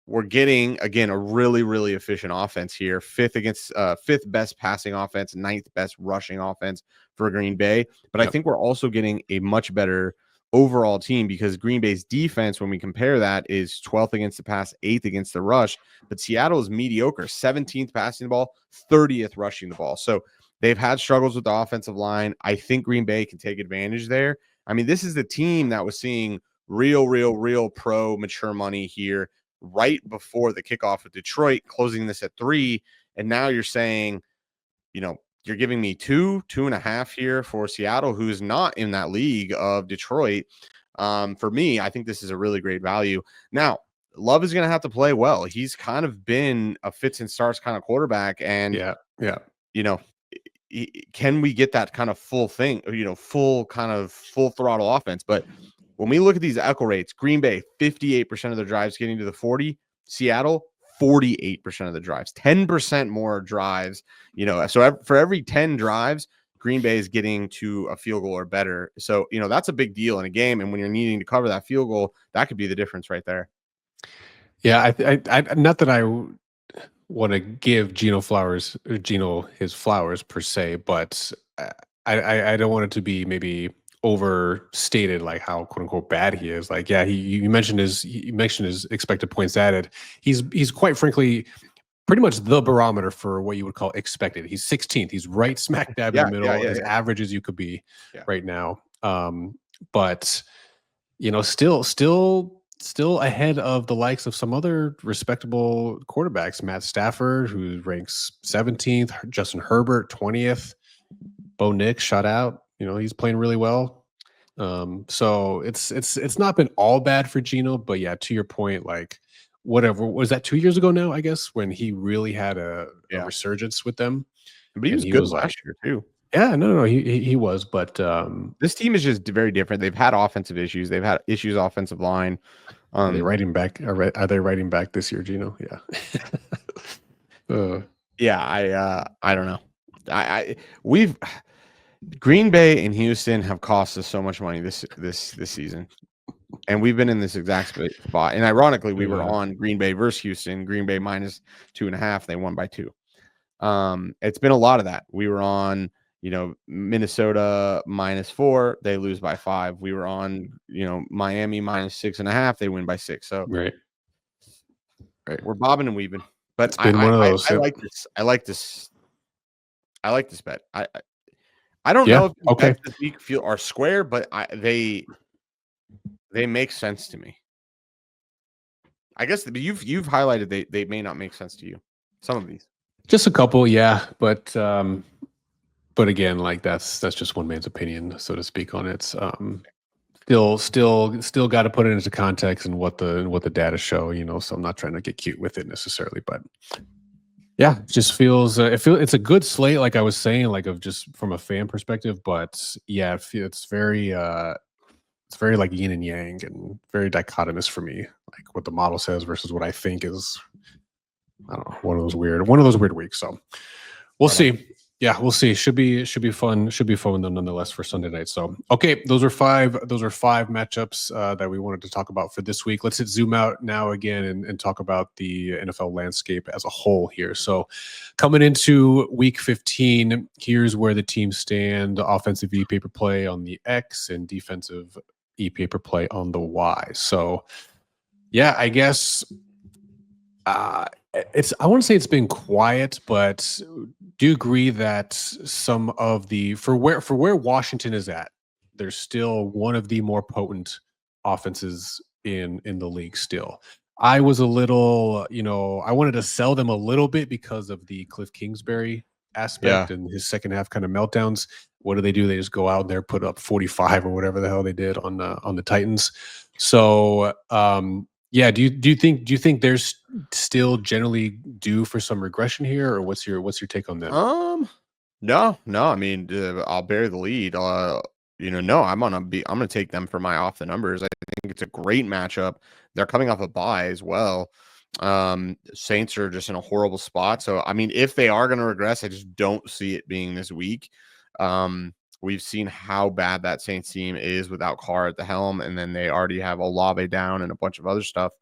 Speaker 2: we're getting, again, a really, really efficient offense here. 5th best passing offense, 9th best rushing offense for Green Bay. But I think we're also getting a much better overall team because Green Bay's defense, when we compare that, is 12th against the pass, 8th against the rush. But Seattle is mediocre, 17th passing the ball, 30th rushing the ball. So they've had struggles with the offensive line. I think Green Bay can take advantage there. I mean, this is the team that was seeing real pro mature money here right before the kickoff with Detroit, closing this at 3. And now you're saying, you're giving me 2.5 here for Seattle, who's not in that league of Detroit. For me, I think this is a really great value. Now, Love is going to have to play well. He's kind of been a fits and starts kind of quarterback. And, can we get that kind of full thing, full throttle offense? But when we look at these echo rates, Green Bay, 58% of their drives getting to the 40, Seattle, 48% of the drives, 10% more drives, so for every 10 drives, Green Bay is getting to a field goal or better. So, that's a big deal in a game. And when you're needing to cover that field goal, that could be the difference right there.
Speaker 1: Yeah. I not that I want to give Geno his flowers per se, but I don't want it to be maybe overstated, like how quote unquote bad he is. Like, yeah, you mentioned his expected points added. He's quite frankly pretty much the barometer for what you would call expected. He's 16th. He's right smack dab in the middle, as average as you could be right now. But still ahead of the likes of some other respectable quarterbacks. Matt Stafford, who ranks 17th, Justin Herbert 20th, Bo Nix shut out. He's playing really well. So it's not been all bad for Geno, but yeah, to your point, like whatever, was that 2 years ago now, I guess, when he really had a resurgence with them.
Speaker 2: But he was good last year too.
Speaker 1: Yeah, no, he was, but
Speaker 2: this team is just very different. They've had offensive issues. They've had issues offensive line.
Speaker 1: Are they writing back? Are they writing back this year, Geno? Yeah.
Speaker 2: I don't know. Green Bay and Houston have cost us so much money this season, and we've been in this exact spot. And ironically, we were on Green Bay versus Houston. Green Bay minus 2.5. They won by 2. It's been a lot of that. We were on, Minnesota minus 4. They lose by 5. We were on, Miami minus 6.5. They win by 6. So
Speaker 1: right.
Speaker 2: We're bobbing and weaving. But
Speaker 1: it's been one of those.
Speaker 2: I like this. I like this bet. I don't know if the bets this week are square, but they make sense to me. I guess you've highlighted they may not make sense to you. Some of these,
Speaker 1: just a couple, yeah, but again, like that's just one man's opinion, so to speak, on it. still got to put it into context and what the data show, so I'm not trying to get cute with it necessarily, but yeah, it just feels it's a good slate, like I was saying, like of just from a fan perspective, but yeah, it's very like yin and yang and very dichotomous for me, like what the model says versus what I think is, I don't know, one of those weird weeks. So we'll see. Yeah, we'll see. Should be fun. Should be fun nonetheless for Sunday night. So okay, those are five matchups that we wanted to talk about for this week. Let's zoom out now again and talk about the NFL landscape as a whole here. So coming into week 15, here's where the teams stand: offensive EPA per play on the X and defensive EPA per play on the Y. So yeah, I guess I want to say it's been quiet, but do you agree that some of the for where Washington is at, there's still one of the more potent offenses in the league still. I was a little, I wanted to sell them a little bit because of the Cliff Kingsbury aspect and his second half kind of meltdowns. What do? They just go out there, put up 45 or whatever the hell they did on the Titans. So yeah, do you think there's still generally due for some regression here, or what's your take on that?
Speaker 2: No. I mean, I'll bear the lead. No, I'm gonna take them for my off the numbers. I think it's a great matchup. They're coming off a bye as well. Saints are just in a horrible spot. So I mean, if they are gonna regress, I just don't see it being this week. We've seen how bad that Saints team is without Carr at the helm, and then they already have Olave down and a bunch of other stuff.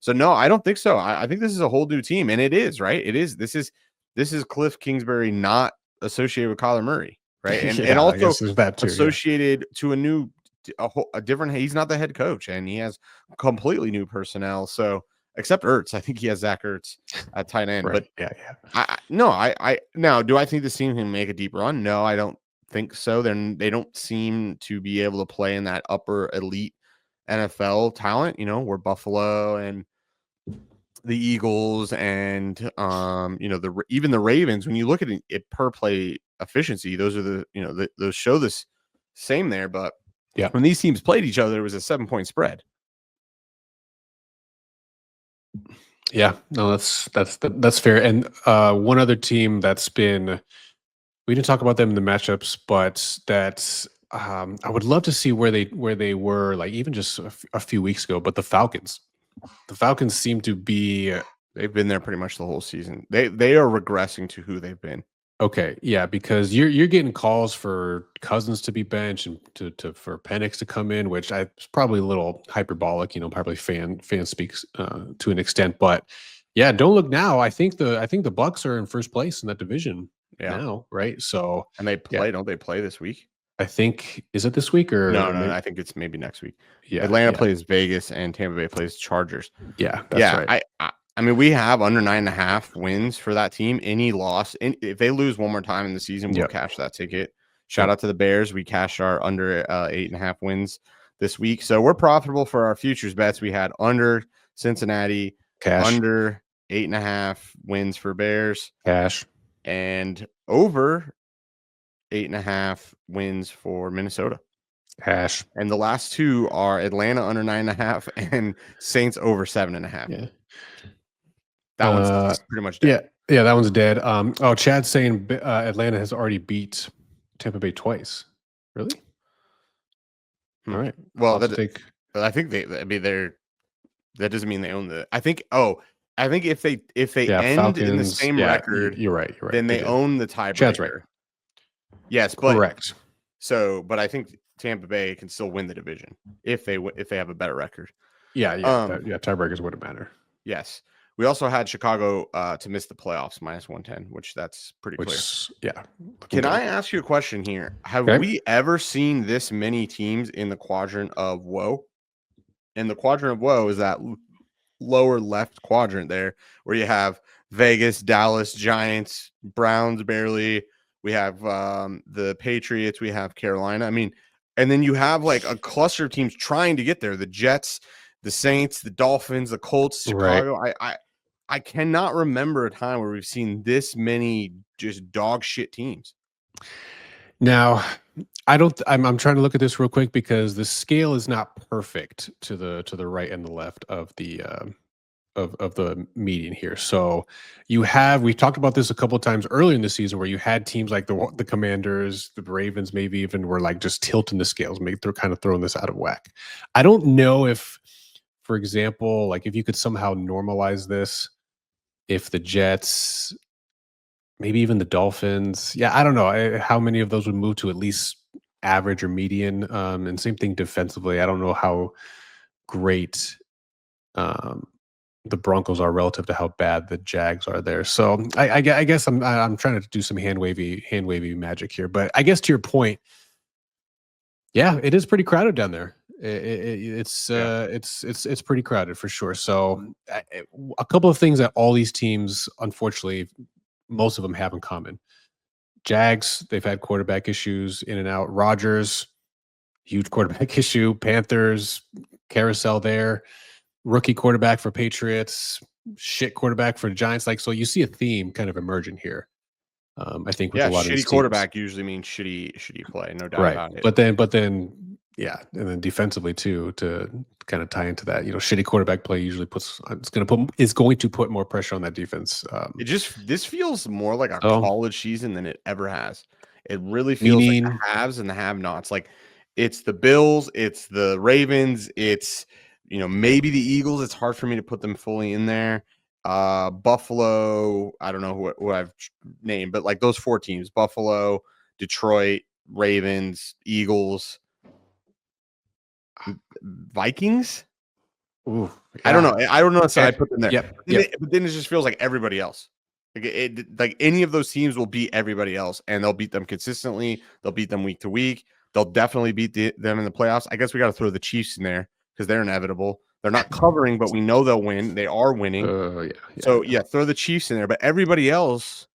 Speaker 2: So no, I don't think so. I think this is a whole new team, and it is, right? It is. This is Cliff Kingsbury not associated with Kyler Murray, right? And also that too, associated to a different. He's not the head coach, and he has completely new personnel. So except Ertz, I think he has Zach Ertz at tight end.
Speaker 1: Right.
Speaker 2: But now, do I think this team can make a deep run? No, I don't think so. Then they don't seem to be able to play in that upper elite NFL talent, where Buffalo and the Eagles and even the Ravens, when you look at it per play efficiency, those are those show this same there. But
Speaker 1: yeah,
Speaker 2: when these teams played each other, it was a 7-point spread.
Speaker 1: Yeah, no, that's fair. And one other team that's been, we didn't talk about them in the matchups, but that's I would love to see where they were, like even just a few weeks ago. But the Falcons seem to be.
Speaker 2: They've been there pretty much the whole season. They are regressing to who they've been.
Speaker 1: Okay, yeah, because you're getting calls for Cousins to be benched and for Penix to come in, which it's probably a little hyperbolic, probably fan speaks to an extent, but yeah, don't look now. I think the Bucks are in first place in that division now, right? So
Speaker 2: and they play, don't they play this week?
Speaker 1: I think, is it this week or
Speaker 2: no? I think it's maybe next week.
Speaker 1: Yeah,
Speaker 2: Atlanta plays Vegas and Tampa Bay plays Chargers.
Speaker 1: Yeah, that's right.
Speaker 2: I mean, we have under 9.5 wins for that team. Any loss, if they lose one more time in the season, we'll cash that ticket. Shout out to the Bears. We cashed our under 8.5 wins this week. So we're profitable for our futures bets. We had under Cincinnati, under 8.5 wins for Bears,
Speaker 1: cash,
Speaker 2: and over 8.5 wins for Minnesota.
Speaker 1: Cash.
Speaker 2: And the last two are Atlanta under 9.5 and Saints over 7.5.
Speaker 1: Yeah.
Speaker 2: That one's pretty much dead.
Speaker 1: Yeah, that one's dead. Chad's saying Atlanta has already beat Tampa Bay twice. Really? All right.
Speaker 2: Well, I think they're. That doesn't mean they own the. I think if they end Falcons, in the same record,
Speaker 1: you're right.
Speaker 2: Then they own the tiebreaker.
Speaker 1: Chad's right.
Speaker 2: Yes, but
Speaker 1: correct.
Speaker 2: So, but I think Tampa Bay can still win the division if they have a better record.
Speaker 1: Yeah. Tiebreakers wouldn't matter.
Speaker 2: Yes. We also had Chicago to miss the playoffs -110, which that's pretty clear.
Speaker 1: Yeah.
Speaker 2: Can I ask you a question here? Have we ever seen this many teams in the quadrant of woe? And the quadrant of woe is that lower left quadrant there where you have Vegas, Dallas, Giants, Browns barely. We have the Patriots. We have Carolina. I mean, and then you have like a cluster of teams trying to get there. The Jets, the Saints, the Dolphins, the Colts, Chicago. Right. I cannot remember a time where we've seen this many just dog shit teams.
Speaker 1: Now, I'm trying to look at this real quick because the scale is not perfect to the right and the left of the of the median here. So we talked about this a couple of times earlier in the season where you had teams like the Commanders, the Ravens, maybe even were like just tilting the scales, maybe they're kind of throwing this out of whack. I don't know if, for example, like if you could somehow normalize this, if the Jets, maybe even the Dolphins, yeah, I don't know how many of those would move to at least average or median. And same thing defensively. I don't know how great um, the Broncos are relative to how bad the Jags are there. So I guess I'm trying to do some hand wavy magic here. But I guess to your point, yeah, it is pretty crowded down there. It's pretty crowded for sure. So a couple of things that all these teams, unfortunately, most of them have in common. Jags, they've had quarterback issues in and out. Rodgers, huge quarterback issue. Panthers, carousel there. Rookie quarterback for Patriots, shit quarterback for the Giants. Like, so you see a theme kind of emerging here. I think with a lot of these
Speaker 2: shitty quarterback usually means shitty play, no doubt about it.
Speaker 1: But then, yeah, and then defensively too, to kind of tie into that, shitty quarterback play usually is going to put more pressure on that defense.
Speaker 2: This feels more like a college season than it ever has. It really feels like the haves and the have-nots. Like it's the Bills, it's the Ravens, it's maybe the Eagles. It's hard for me to put them fully in there. Buffalo, I don't know who I've named, but like those 4 teams: Buffalo, Detroit, Ravens, Eagles, Vikings.
Speaker 1: Ooh, yeah.
Speaker 2: I don't know. I don't know. So I put them there.
Speaker 1: Yep.
Speaker 2: But then it just feels like everybody else. Like any of those teams will beat everybody else, and they'll beat them consistently. They'll beat them week to week. They'll definitely beat them in the playoffs. I guess we got to throw the Chiefs in there because they're inevitable. They're not covering, but we know they'll win. They are winning. So throw the Chiefs in there. But everybody else,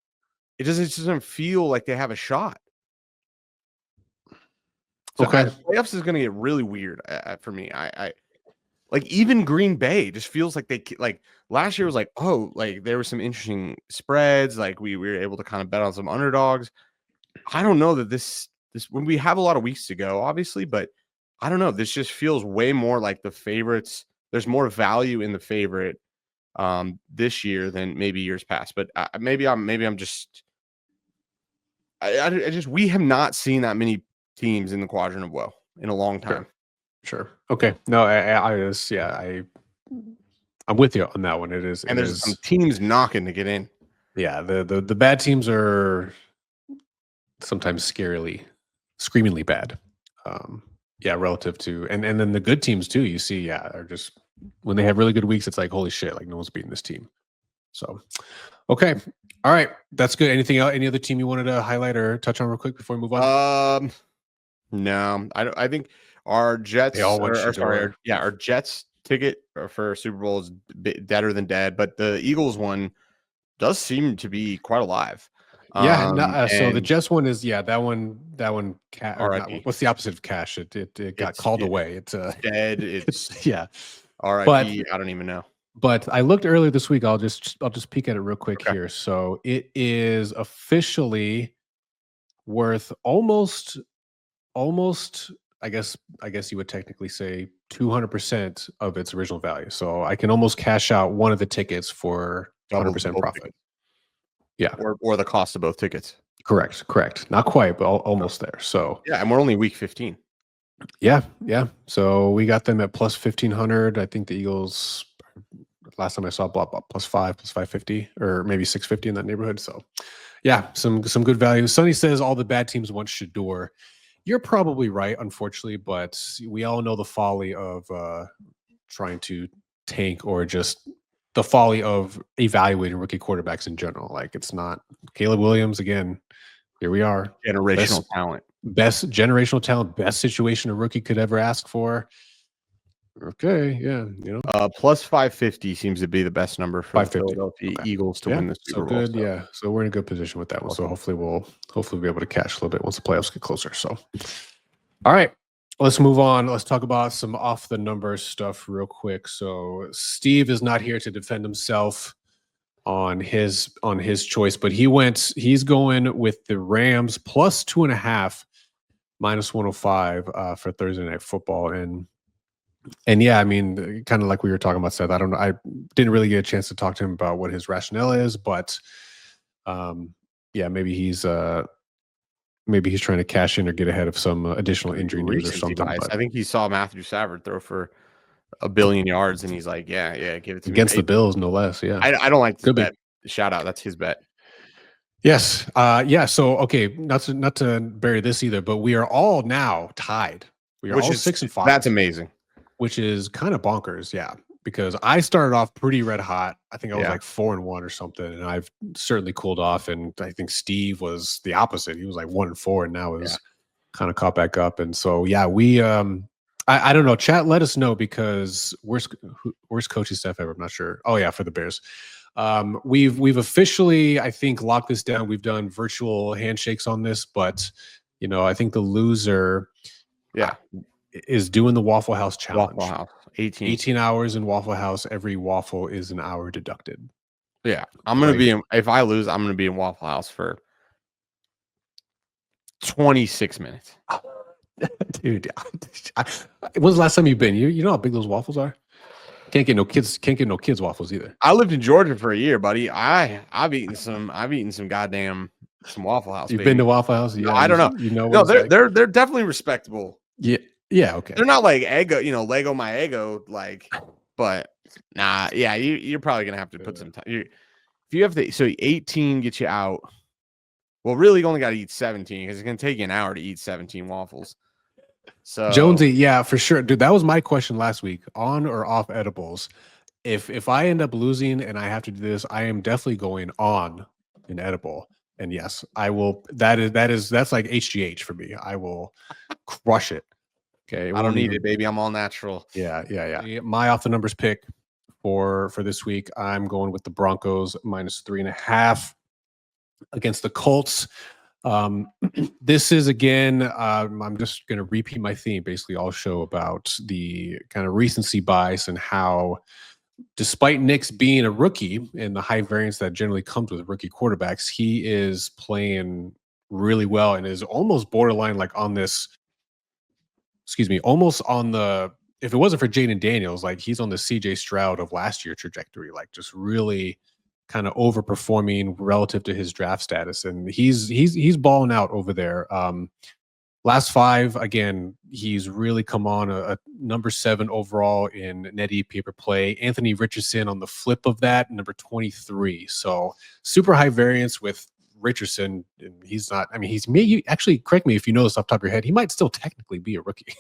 Speaker 2: it doesn't feel like they have a shot. So
Speaker 1: okay,
Speaker 2: playoffs is going to get really weird for me. I like even Green Bay just feels like last year was like, oh, like there were some interesting spreads. Like we were able to kind of bet on some underdogs. I don't know that this when we have a lot of weeks to go, obviously, but I don't know. This just feels way more like the favorites. There's more value in the favorite this year than maybe years past. But maybe I'm just we have not seen that many teams in the quadrant of woe in a long time.
Speaker 1: Sure. Okay. No, I'm with you on that one. It is,
Speaker 2: and there's some teams knocking to get in.
Speaker 1: Yeah, the bad teams are sometimes screamingly bad. Relative to and then the good teams too. You see, are just when they have really good weeks, it's like holy shit, like no one's beating this team. So, okay, all right, that's good. Anything else? Any other team you wanted to highlight or touch on real quick before we move on?
Speaker 2: No, I think our Jets. Our Jets ticket for Super Bowl is better than dead, but the Eagles one does seem to be quite alive.
Speaker 1: So the Jets one is that one. What's the opposite of cash? It got called away. It's
Speaker 2: dead. It's
Speaker 1: R.I.P.
Speaker 2: I don't even know.
Speaker 1: But I looked earlier this week. I'll just peek at it real quick here. So it is officially worth almost. I guess you would technically say 200% of its original value. So I can almost cash out one of the tickets for 100% profit.
Speaker 2: Tickets. Yeah, or the cost of both tickets.
Speaker 1: Correct. Not quite, but almost there. So
Speaker 2: and we're only week 15.
Speaker 1: Yeah. So we got them at plus 1,500. I think the Eagles last time I saw plus 550, or maybe 650 in that neighborhood. So yeah, some good value. Sonny says all the bad teams want Shador. You're probably right, unfortunately, but we all know the folly of trying to tank or just the folly of evaluating rookie quarterbacks in general. Like it's not Caleb Williams again. Here we are,
Speaker 2: generational
Speaker 1: talent, best situation a rookie could ever ask for. Okay,
Speaker 2: plus 550 seems to be the best number for the Philadelphia Eagles to win the Super Bowl.
Speaker 1: Good, so we're in a good position with that one. So hopefully we'll be able to cash a little bit once the playoffs get closer. So, all right. Let's move on. Let's talk about some off the numbers stuff real quick. So Steve is not here to defend himself on his choice, but he's going with the Rams plus 2.5 minus 105 for Thursday Night Football. And yeah, I mean, kind of like we were talking about, Seth. I don't know. I didn't really get a chance to talk to him about what his rationale is, but yeah, maybe he's trying to cash in or get ahead of some additional injury news or
Speaker 2: Recency
Speaker 1: something.
Speaker 2: bias.
Speaker 1: But
Speaker 2: I think he saw Matthew Stafford throw for 1 billion yards, and he's like, yeah, give it to
Speaker 1: against
Speaker 2: me.
Speaker 1: the Bills, no less. Yeah,
Speaker 2: I don't like this
Speaker 1: Could be.
Speaker 2: bet. Shout out, that's his bet.
Speaker 1: Yes. Yeah. So okay, not to bury this either, but we are all now tied. We are
Speaker 2: Which
Speaker 1: all
Speaker 2: is
Speaker 1: 6-5.
Speaker 2: That's amazing.
Speaker 1: Which is kind of bonkers. Yeah. Because I started off pretty red hot. I think I was
Speaker 2: Yeah.
Speaker 1: like 4-1 or something, and I've certainly cooled off. And I think Steve was the opposite. He was like 1-4, and now is kind of caught back up. And so yeah, we I don't know. Chat, let us know, because worst coaching staff ever. I'm not sure. Oh yeah, for the Bears. We've officially, I think, locked this down. We've done virtual handshakes on this, but I think the loser is doing the Waffle House challenge.
Speaker 2: Waffle House
Speaker 1: 18 hours in Waffle House. Every waffle is an hour deducted.
Speaker 2: Yeah, I'm gonna be in. If I lose, I'm gonna be in Waffle House for 26 minutes.
Speaker 1: Dude, when's the last time you've been? You know how big those waffles are? Can't get no kids waffles either.
Speaker 2: I lived in Georgia for a year, buddy. I've eaten some goddamn some Waffle House.
Speaker 1: You've been to Waffle House? Yeah,
Speaker 2: I don't know. No, they're definitely respectable.
Speaker 1: Yeah, okay.
Speaker 2: They're not like Eggo, Lego my Eggo, like, but nah, yeah, you're probably gonna have to put some time. If you have to, so 18 gets you out. Well, really, you only got to eat 17 because it's gonna take you an hour to eat 17 waffles. So
Speaker 1: Jonesy, yeah, for sure, dude. That was my question last week: on or off edibles? If I end up losing and I have to do this, I am definitely going on an edible. And yes, I will. That's like HGH for me. I will crush it. Okay,
Speaker 2: I don't need it, baby. I'm all natural.
Speaker 1: Yeah. My off the numbers pick for this week, I'm going with the Broncos minus 3.5 against the Colts. This is, again, I'm just going to repeat my theme basically all show about the kind of recency bias and how, despite Nick's being a rookie and the high variance that generally comes with rookie quarterbacks, he is playing really well and is almost borderline like on this. Almost on the, if it wasn't for Jaden Daniels, like he's on the CJ Stroud of last year trajectory, like just really kind of overperforming relative to his draft status. And he's balling out over there. Last 5, again, he's really come on a number 7 overall in net EPA per play. Anthony Richardson on the flip of that, number 23. So super high variance with Richardson. And he's not, I mean, you actually, correct me if you know this off the top of your head, he might still technically be a rookie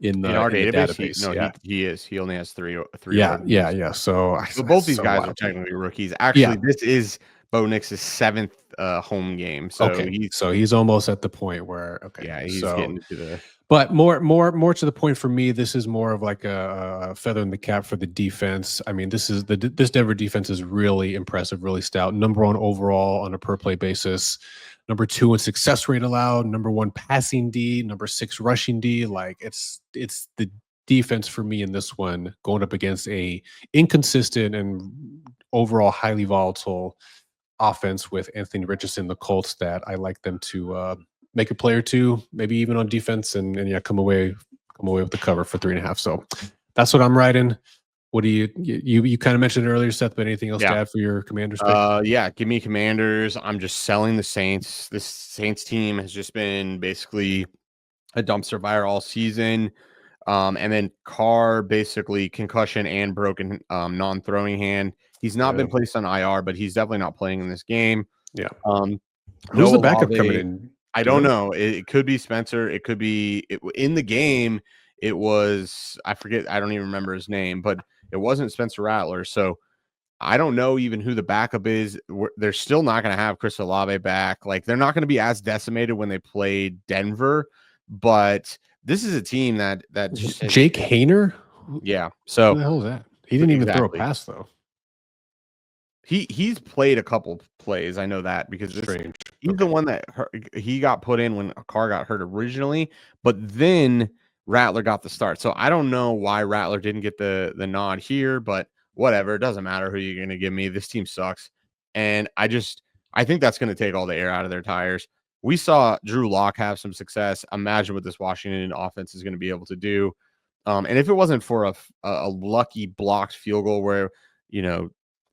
Speaker 1: in
Speaker 2: our
Speaker 1: database.
Speaker 2: He is. He only has three.
Speaker 1: Yeah. So
Speaker 2: both these guys are technically rookies. Actually, this is Bo Nix's 7th home game. So
Speaker 1: he's almost at the point where
Speaker 2: he's getting to the.
Speaker 1: But more to the point for me, this is more of like a feather in the cap for the defense. I mean, this Denver defense is really impressive, really stout. Number 1 overall on a per play basis. Number 2 in success rate allowed. Number 1 passing D. Number 6 rushing D. Like it's the defense for me in this one, going up against a inconsistent and overall highly volatile offense with Anthony Richardson, the Colts, that I like them to make a play or two, maybe even on defense, and come away with the cover for 3.5. So that's what I'm riding. What do you kind of mentioned earlier, Seth, but anything else to add for your Commanders pick?
Speaker 2: Give me Commanders. I'm just selling the Saints. This Saints team has just been basically a dumpster fire all season. And then Carr, basically concussion and broken non-throwing hand. He's not been placed on IR, but he's definitely not playing in this game.
Speaker 1: Yeah. Who's the backup coming in?
Speaker 2: I don't know. It could be Spencer. It could be in the game. It was, I forget. I don't even remember his name, but it wasn't Spencer Rattler. So I don't know even who the backup is. They're still not going to have Chris Olave back. Like, they're not going to be as decimated when they play Denver, but this is a team that just
Speaker 1: Jake Haener.
Speaker 2: Yeah. So
Speaker 1: who the hell is that? He didn't even throw a pass though.
Speaker 2: He's played a couple plays. I know that because he's the one that he got put in when Carr got hurt originally, but then Rattler got the start. So I don't know why Rattler didn't get the nod here, but whatever. It doesn't matter who you're going to give me. This team sucks. And I think that's going to take all the air out of their tires. we saw Drew Lock have some success. Imagine what this Washington offense is going to be able to do. And if it wasn't for a lucky blocked field goal where, you know,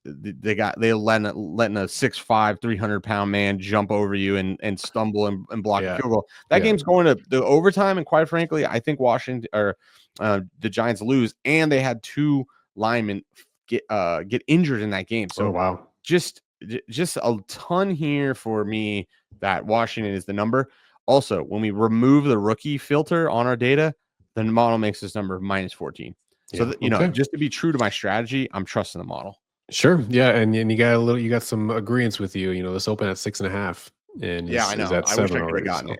Speaker 2: they letting a 6'5", 300-pound man jump over you and stumble and block a field goal, that game's going to the overtime. And quite frankly, I think Washington or the Giants lose, and they had 2 linemen get injured in that game. So
Speaker 1: wow,
Speaker 2: just a ton here for me that Washington is the number. Also, when we remove the rookie filter on our data, the model makes this number -14. So that, you know, just to be true to my strategy, I'm trusting the model.
Speaker 1: Sure. Yeah. And you got some agreements with you. You know, this open at 6.5. And
Speaker 2: yeah, I know. I wish I could have gotten it,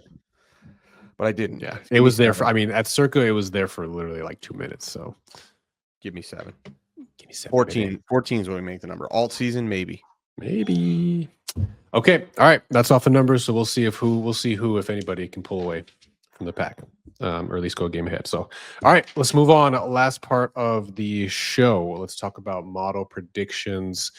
Speaker 2: but I didn't.
Speaker 1: Yeah. It was there for, I mean, at Circa, it was there for literally like 2 minutes. So
Speaker 2: give me 7.
Speaker 1: Give me 7.
Speaker 2: 14. 14 is what we make the number. Alt season, maybe.
Speaker 1: Okay. All right. That's off the numbers. So we'll see who, if anybody, can pull away from the pack, or at least go a game ahead. So, all right, let's move on. Last part of the show. Let's talk about model predictions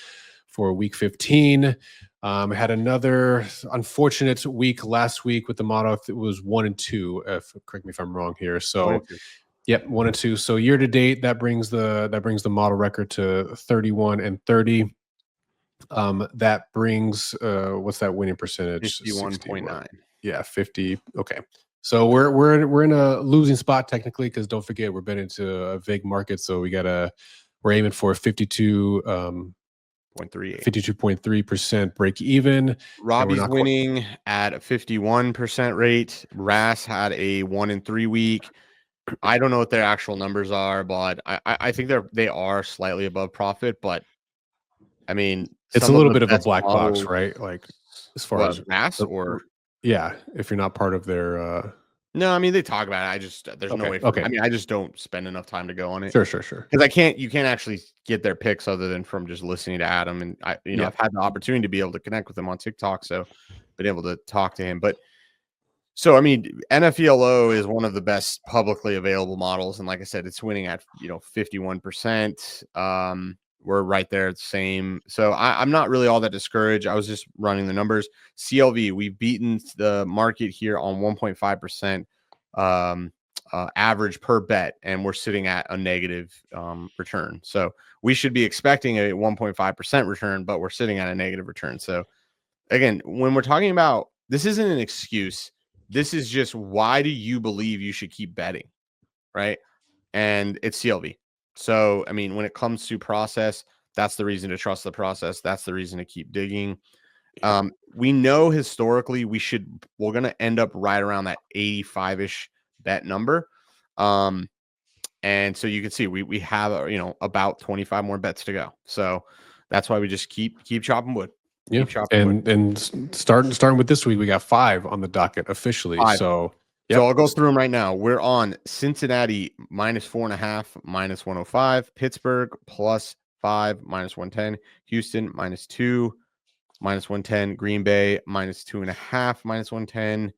Speaker 1: for week 15. Had another unfortunate week last week with the model. It was 1 and 2. Correct me if I'm wrong here. So, 1 and 2. So year to date, that brings the model record to 31 and 30. That brings what's that winning percentage?
Speaker 2: 51.9.
Speaker 1: Yeah, 50. Okay. So we're in a losing spot technically, because don't forget we're betting into a vague market, so we're aiming for 52.3% break even.
Speaker 2: Robbie's winning at a 51% rate. Ras had a 1 and 3 week. I don't know what their actual numbers are, but I think they are slightly above profit. But I mean,
Speaker 1: it's a little bit of a black box, right? Like as far as
Speaker 2: Ras or.
Speaker 1: Yeah, if you're not part of their
Speaker 2: no, I mean they talk about it. There's no way.
Speaker 1: Okay.
Speaker 2: I mean, I just don't spend enough time to go on it.
Speaker 1: Sure.
Speaker 2: Because you can't actually get their picks other than from just listening to Adam. And I've had the opportunity to be able to connect with him on TikTok, so been able to talk to him. But so I mean, NFELO is one of the best publicly available models, and like I said, it's winning at 51%. We're right there at the same. So I'm not really all that discouraged. I was just running the numbers. CLV, we've beaten the market here on 1.5% average per bet, and we're sitting at a negative return. So we should be expecting a 1.5% return, but we're sitting at a negative return. So again, when we're talking about, this isn't an excuse. This is just, why do you believe you should keep betting, right? And it's CLV. So, I mean, when it comes to process, that's the reason to trust the process. That's the reason to keep digging. We know historically we're going to end up right around that 85-ish bet number. And so you can see we have, about 25 more bets to go. So that's why we just keep chopping wood.
Speaker 1: Yeah. And starting with this week, we got 5 on the docket officially.
Speaker 2: 5.
Speaker 1: So
Speaker 2: So I'll go through them right now. We're on Cincinnati -4.5, -105. Pittsburgh +5, -110. Houston -2, -110. Green Bay -2.5, -110.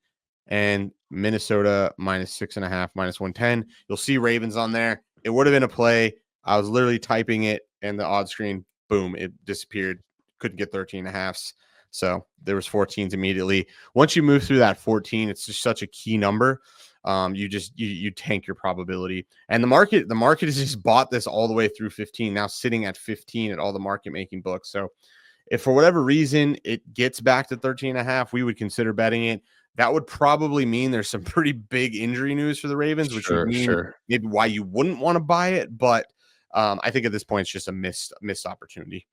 Speaker 2: And Minnesota -6.5, -110. You'll see Ravens on there. It would have been a play. I was literally typing it, and the odd screen, boom, it disappeared. Couldn't get 13.5s. So there was 14s immediately. Once you move through that 14, it's just such a key number. You tank your probability. And the market has just bought this all the way through 15, now sitting at 15 at all the market making books. So if for whatever reason it gets back to 13.5, we would consider betting it. That would probably mean there's some pretty big injury news for the Ravens, which would mean maybe why you wouldn't want to buy it. But I think at this point it's just a missed opportunity.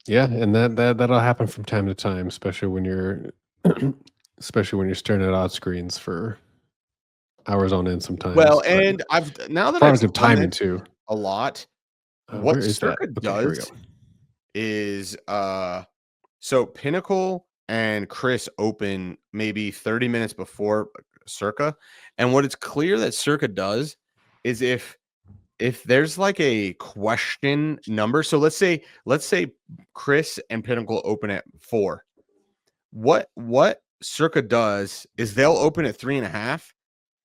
Speaker 1: Yeah, and that'll happen from time to time, especially when you're staring at odd screens for hours on end sometimes.
Speaker 2: Well, and I've
Speaker 1: timing too
Speaker 2: a lot. What Circa does is so Pinnacle and Chris open maybe 30 minutes before Circa, and what it's clear that Circa does is if there's like a question number, so let's say Chris and Pinnacle open at 4. What Circa does is they'll open at 3.5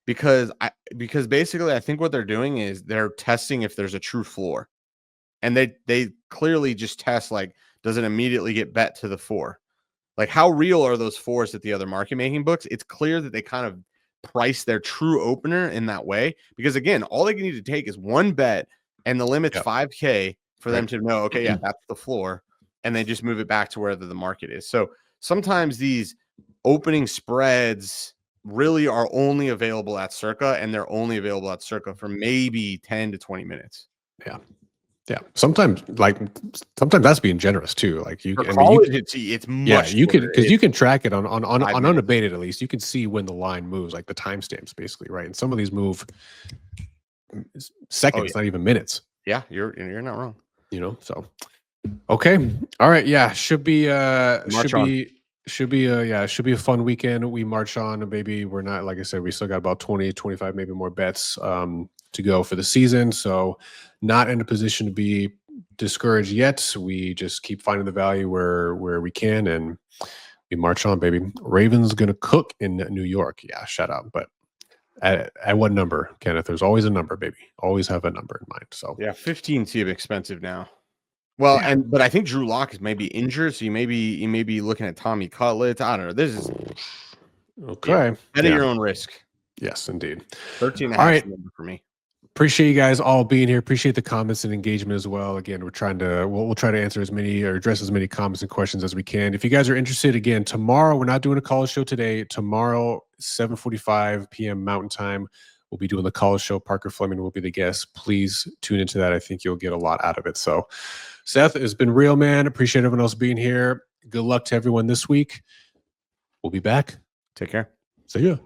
Speaker 2: because basically I think what they're doing is they're testing if there's a true floor, and they clearly just test like, does it immediately get bet to the 4? Like, how real are those fours at the other market making books? It's clear that they kind of price their true opener in that way, because again, all they need to take is one bet and the limit's 5K for them to know, okay, yeah, that's the floor, and they just move it back to wherever the market is. So sometimes these opening spreads really are only available at Circa, and they're only available at Circa for maybe 10 to 20 minutes.
Speaker 1: Yeah. Sometimes that's being generous too. Like
Speaker 2: For college, it's much
Speaker 1: you can, because you can track it on
Speaker 2: 5 minutes.
Speaker 1: unabated, at least. You can see when the line moves, like the timestamps, basically, right? And some of these move seconds, not even minutes.
Speaker 2: Yeah, you're not wrong.
Speaker 1: You know, so okay. All right. Yeah. Should be a fun weekend. We march on, maybe we're not, like I said, we still got about 20, 25, maybe more bets to go for the season. So not in a position to be discouraged yet. We just keep finding the value where we can, and we march on, baby. Ravens gonna cook in New York. Yeah, shout out. But at what number, Kenneth? There's always a number, baby. Always have a number in mind. So
Speaker 2: yeah, 15 seems expensive now. Well, but I think Drew Lock is maybe injured, so you may be looking at Tommy Cutlets. I don't know. This is
Speaker 1: okay.
Speaker 2: At your own risk.
Speaker 1: Yes, indeed.
Speaker 2: 13
Speaker 1: all right,
Speaker 2: number for me.
Speaker 1: Appreciate you guys all being here. Appreciate the comments and engagement as well. Again, we're trying to we'll try to answer as many or address as many comments and questions as we can. If you guys are interested, again, tomorrow, we're not doing a college show today. Tomorrow, 7:45 p.m. Mountain Time, we'll be doing the college show. Parker Fleming will be the guest. Please tune into that. I think you'll get a lot out of it. So, Seth, it's been real, man. Appreciate everyone else being here. Good luck to everyone this week. We'll be back.
Speaker 2: Take care.
Speaker 1: See ya.